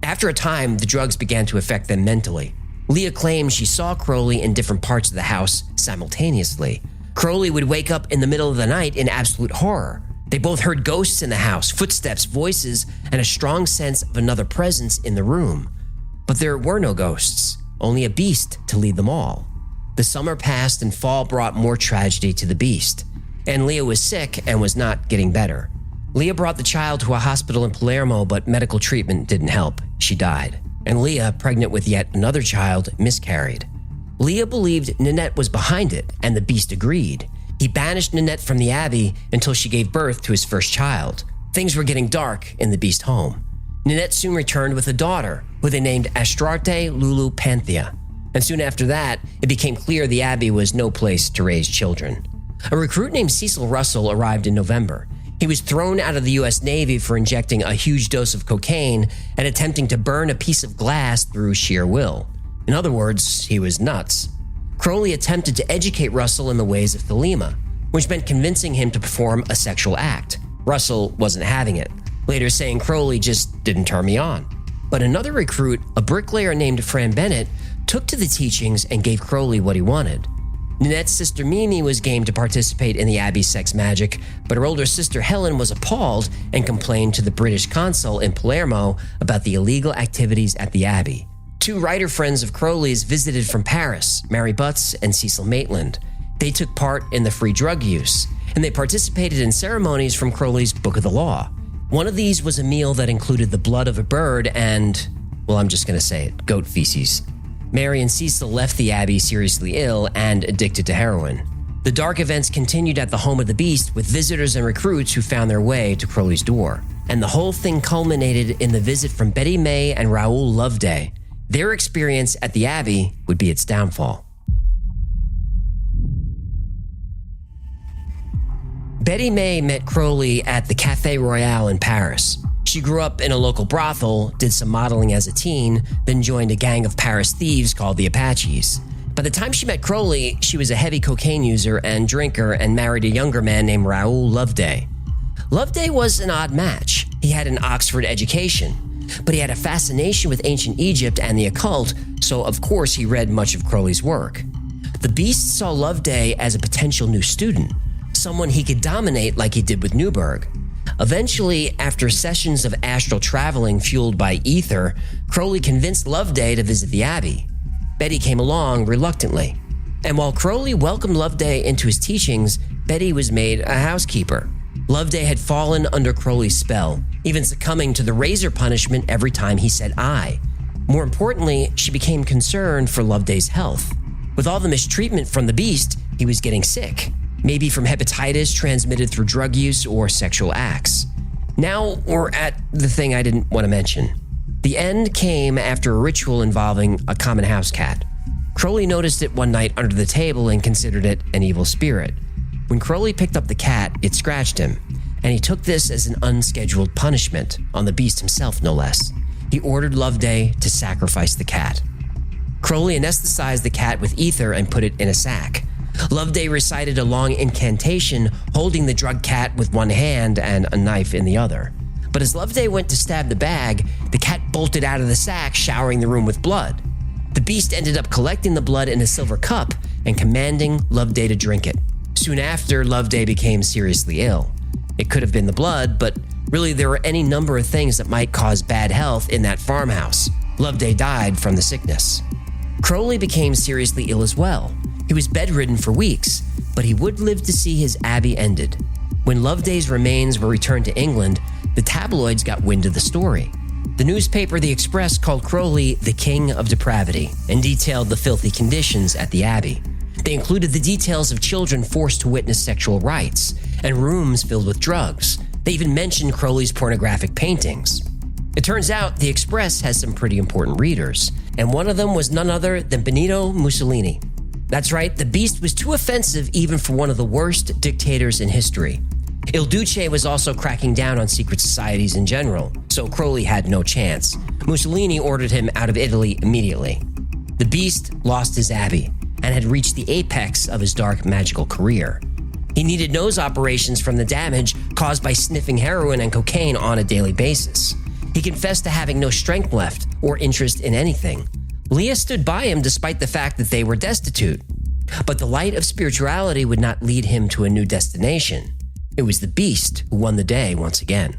S2: After a time, the drugs began to affect them mentally. Leah claimed she saw Crowley in different parts of the house simultaneously. Crowley would wake up in the middle of the night in absolute horror. They both heard ghosts in the house, footsteps, voices, and a strong sense of another presence in the room. But there were no ghosts, only a beast to lead them all. The summer passed and fall brought more tragedy to the beast. And Leah was sick and was not getting better. Leah brought the child to a hospital in Palermo, but medical treatment didn't help. She died. And Leah, pregnant with yet another child, miscarried. Leah believed Nanette was behind it, and the beast agreed. He banished Nanette from the Abbey until she gave birth to his first child. Things were getting dark in the beast home. Nanette soon returned with a daughter, who they named Astrarte Lulu Panthea. And soon after that, it became clear the Abbey was no place to raise children. A recruit named Cecil Russell arrived in November. He was thrown out of the U.S. Navy for injecting a huge dose of cocaine and attempting to burn a piece of glass through sheer will. In other words, he was nuts. Crowley attempted to educate Russell in the ways of Thelema, which meant convincing him to perform a sexual act. Russell wasn't having it, later saying Crowley just didn't turn me on. But another recruit, a bricklayer named Fran Bennett, took to the teachings and gave Crowley what he wanted. Nanette's sister Mimi was game to participate in the Abbey's sex magic, but her older sister Helen was appalled and complained to the British consul in Palermo about the illegal activities at the Abbey. Two writer friends of Crowley's visited from Paris, Mary Butts and Cecil Maitland. They took part in the free drug use, and they participated in ceremonies from Crowley's Book of the Law. One of these was a meal that included the blood of a bird and, well, I'm just going to say it, goat feces. Mary and Cecil left the Abbey seriously ill and addicted to heroin. The dark events continued at the home of the beast with visitors and recruits who found their way to Crowley's door. And the whole thing culminated in the visit from Betty May and Raoul Loveday. Their experience at the Abbey would be its downfall. Betty May met Crowley at the Café Royal in Paris. She She grew up in a local brothel, did some modeling as a teen, then joined a gang of Paris thieves called the Apaches. By the time she met Crowley, she was a heavy cocaine user and drinker and married a younger man named Raoul Loveday. Loveday was an odd match. He had an Oxford education, but he had a fascination with ancient Egypt and the occult, so of course he read much of Crowley's work. The Beast saw Loveday as a potential new student, someone he could dominate like he did with Newberg. Eventually, after sessions of astral traveling fueled by ether, Crowley convinced Loveday to visit the Abbey. Betty came along reluctantly. And while Crowley welcomed Loveday into his teachings, Betty was made a housekeeper. Loveday had fallen under Crowley's spell, even succumbing to the razor punishment every time he said "I." More importantly, she became concerned for Loveday's health. With all the mistreatment from the Beast, he was getting sick, maybe from hepatitis transmitted through drug use or sexual acts. Now we're at the thing I didn't want to mention. The end came after a ritual involving a common house cat. Crowley noticed it one night under the table and considered it an evil spirit. When Crowley picked up the cat, it scratched him, and he took this as an unscheduled punishment on the Beast himself, no less. He ordered Loveday to sacrifice the cat. Crowley anesthetized the cat with ether and put it in a sack. Loveday recited a long incantation, holding the drugged cat with one hand and a knife in the other. But as Loveday went to stab the bag, the cat bolted out of the sack, showering the room with blood. The Beast ended up collecting the blood in a silver cup and commanding Loveday to drink it. Soon after, Loveday became seriously ill. It could have been the blood, but really there were any number of things that might cause bad health in that farmhouse. Loveday died from the sickness. Crowley became seriously ill as well. He was bedridden for weeks, but he would live to see his abbey ended. When Loveday's remains were returned to England, the tabloids got wind of the story. The newspaper The Express called Crowley the King of Depravity and detailed the filthy conditions at the Abbey. They included the details of children forced to witness sexual rites and rooms filled with drugs. They even mentioned Crowley's pornographic paintings. It turns out The Express has some pretty important readers, and one of them was none other than Benito Mussolini. That's right, the Beast was too offensive even for one of the worst dictators in history. Il Duce was also cracking down on secret societies in general, so Crowley had no chance. Mussolini ordered him out of Italy immediately. The Beast lost his abbey and had reached the apex of his dark magical career. He needed nose operations from the damage caused by sniffing heroin and cocaine on a daily basis. He confessed to having no strength left or interest in anything. Leah stood by him despite the fact that they were destitute. But the light of spirituality would not lead him to a new destination. It was the Beast who won the day once again.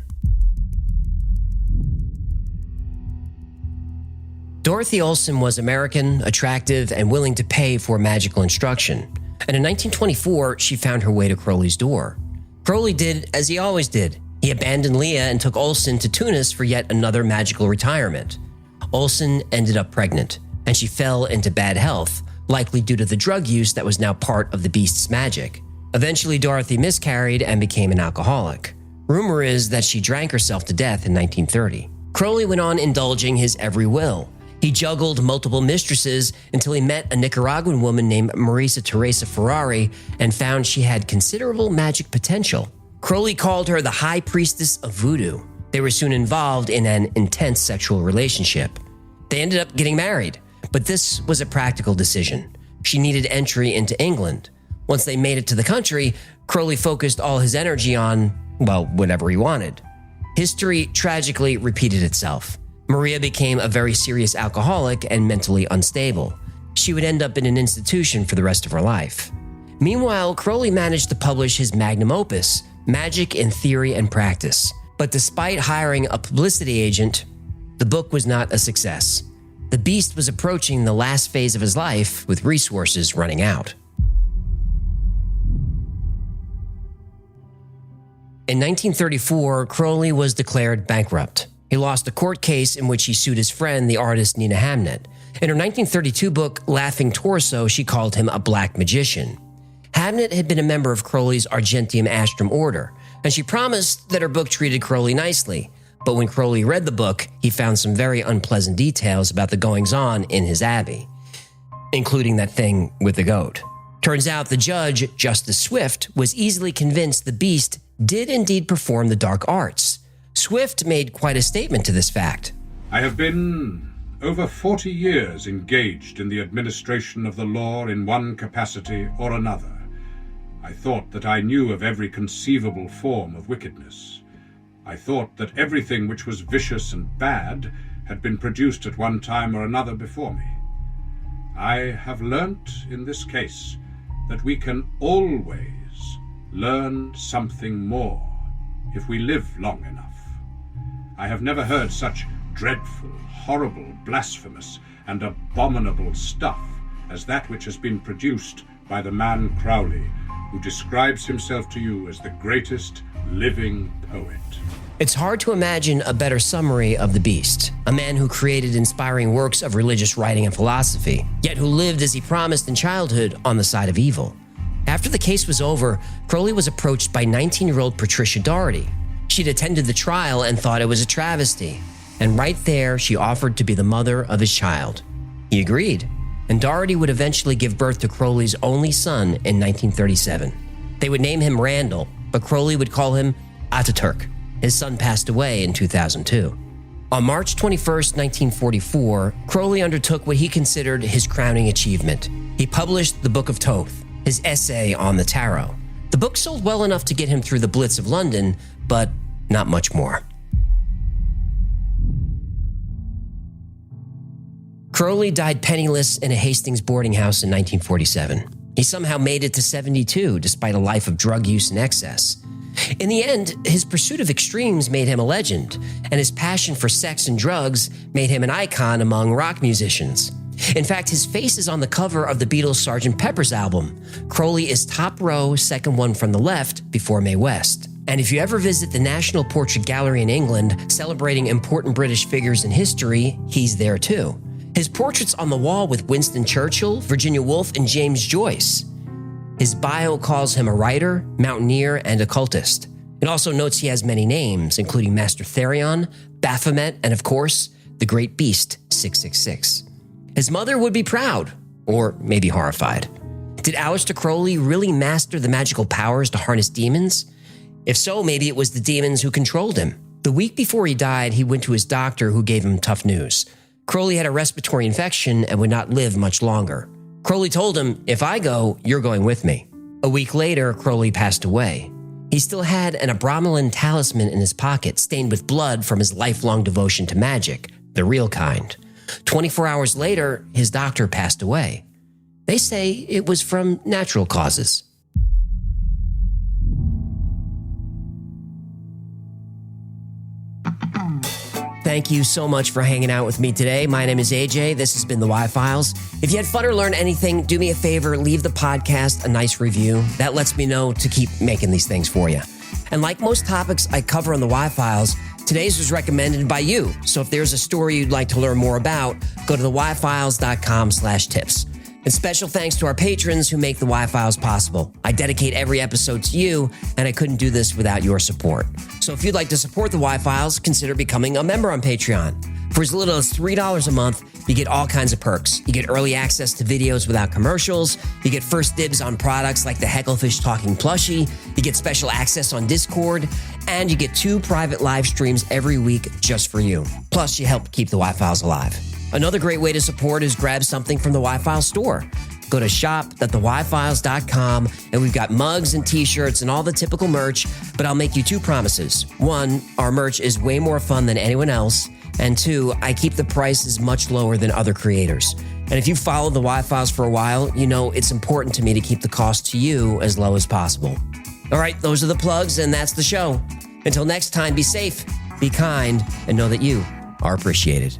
S2: Dorothy Olson was American, attractive, and willing to pay for magical instruction. And in 1924, she found her way to Crowley's door. Crowley did as he always did. He abandoned Leah and took Olson to Tunis for yet another magical retirement. Olson ended up pregnant, and she fell into bad health, likely due to the drug use that was now part of the Beast's magic. Eventually, Dorothy miscarried and became an alcoholic. Rumor is that she drank herself to death in 1930. Crowley went on indulging his every will. He juggled multiple mistresses until he met a Nicaraguan woman named Marisa Teresa Ferrari and found she had considerable magic potential. Crowley called her the High Priestess of Voodoo. They were soon involved in an intense sexual relationship. They ended up getting married, but this was a practical decision. She needed entry into England. Once they made it to the country, Crowley focused all his energy on, well, whatever he wanted. History tragically repeated itself. Maria became a very serious alcoholic and mentally unstable. She would end up in an institution for the rest of her life. Meanwhile, Crowley managed to publish his magnum opus, Magic in Theory and Practice. But despite hiring a publicity agent, the book was not a success. The Beast was approaching the last phase of his life with resources running out. In 1934, Crowley was declared bankrupt. He lost a court case in which he sued his friend, the artist Nina Hamnet. In her 1932 book, Laughing Torso, she called him a black magician. Hamnet had been a member of Crowley's Argentium Astrum order, and she promised that her book treated Crowley nicely. But when Crowley read the book, he found some very unpleasant details about the goings-on in his abbey, including that thing with the goat. Turns out the judge, Justice Swift, was easily convinced the Beast did indeed perform the dark arts. Swift made quite a statement to this fact.
S4: I have been over 40 years engaged in the administration of the law in one capacity or another. I thought that I knew of every conceivable form of wickedness. I thought that everything which was vicious and bad had been produced at one time or another before me. I have learnt in this case that we can always learn something more if we live long enough. I have never heard such dreadful, horrible, blasphemous, and abominable stuff as that which has been produced by the man Crowley, who describes himself to you as the greatest living poet.
S2: It's hard to imagine a better summary of the beast, a man who created inspiring works of religious writing and philosophy, yet who lived as he promised in childhood on the side of evil. After the case was over, Crowley was approached by 19-year-old Patricia Doherty. She'd attended the trial and thought it was a travesty, and right there she offered to be the mother of his child. He agreed, and Doherty would eventually give birth to Crowley's only son in 1937. They would name him Randall, but Crowley would call him Ataturk. His son passed away in 2002. On March 21, 1944, Crowley undertook what he considered his crowning achievement. He published the Book of Thoth, his essay on the tarot. The book sold well enough to get him through the Blitz of London, but not much more. Crowley died penniless in a Hastings boarding house in 1947. He somehow made it to 72 despite a life of drug use and excess. In the end, his pursuit of extremes made him a legend, and his passion for sex and drugs made him an icon among rock musicians. In fact, his face is on the cover of the Beatles' Sgt. Pepper's album. Crowley is top row, second one from the left, before Mae West. And if you ever visit the National Portrait Gallery in England, celebrating important British figures in history, he's there too. His portrait's on the wall with Winston Churchill, Virginia Woolf, and James Joyce. His bio calls him a writer, mountaineer, and occultist. It also notes he has many names, including Master Therion, Baphomet, and of course, the Great Beast, 666. His mother would be proud, or maybe horrified. Did Aleister Crowley really master the magical powers to harness demons? If so, maybe it was the demons who controlled him. The week before he died, he went to his doctor who gave him tough news. Crowley had a respiratory infection and would not live much longer. Crowley told him, "If I go, you're going with me." A week later, Crowley passed away. He still had an Abramelin talisman in his pocket, stained with blood from his lifelong devotion to magic, the real kind. 24 hours later, his doctor passed away. They say it was from natural causes. Thank you so much for hanging out with me today. My name is AJ. This has been the Y-Files. If you had fun or learned anything, do me a favor, leave the podcast a nice review. That lets me know to keep making these things for you. And like most topics I cover on the Y-Files, today's was recommended by you. So if there's a story you'd like to learn more about, go to theyfiles.com/tips. And special thanks to our patrons who make the Y-Files possible. I dedicate every episode to you, and I couldn't do this without your support. So if you'd like to support the Y-Files, consider becoming a member on Patreon. For as little as $3 a month, you get all kinds of perks. You get early access to videos without commercials. You get first dibs on products like the Hecklefish Talking Plushie. You get special access on Discord. And you get 2 private live streams every week just for you. Plus, you help keep the Y-Files alive. Another great way to support is grab something from the Y-Files store. Go to shop.theyfiles.com, and we've got mugs and t-shirts and all the typical merch, but I'll make you 2 promises. 1, our merch is way more fun than anyone else, and 2, I keep the prices much lower than other creators. And if you've followed the Y-Files for a while, you know it's important to me to keep the cost to you as low as possible. All right, those are the plugs, and that's the show. Until next time, be safe, be kind, and know that you are appreciated.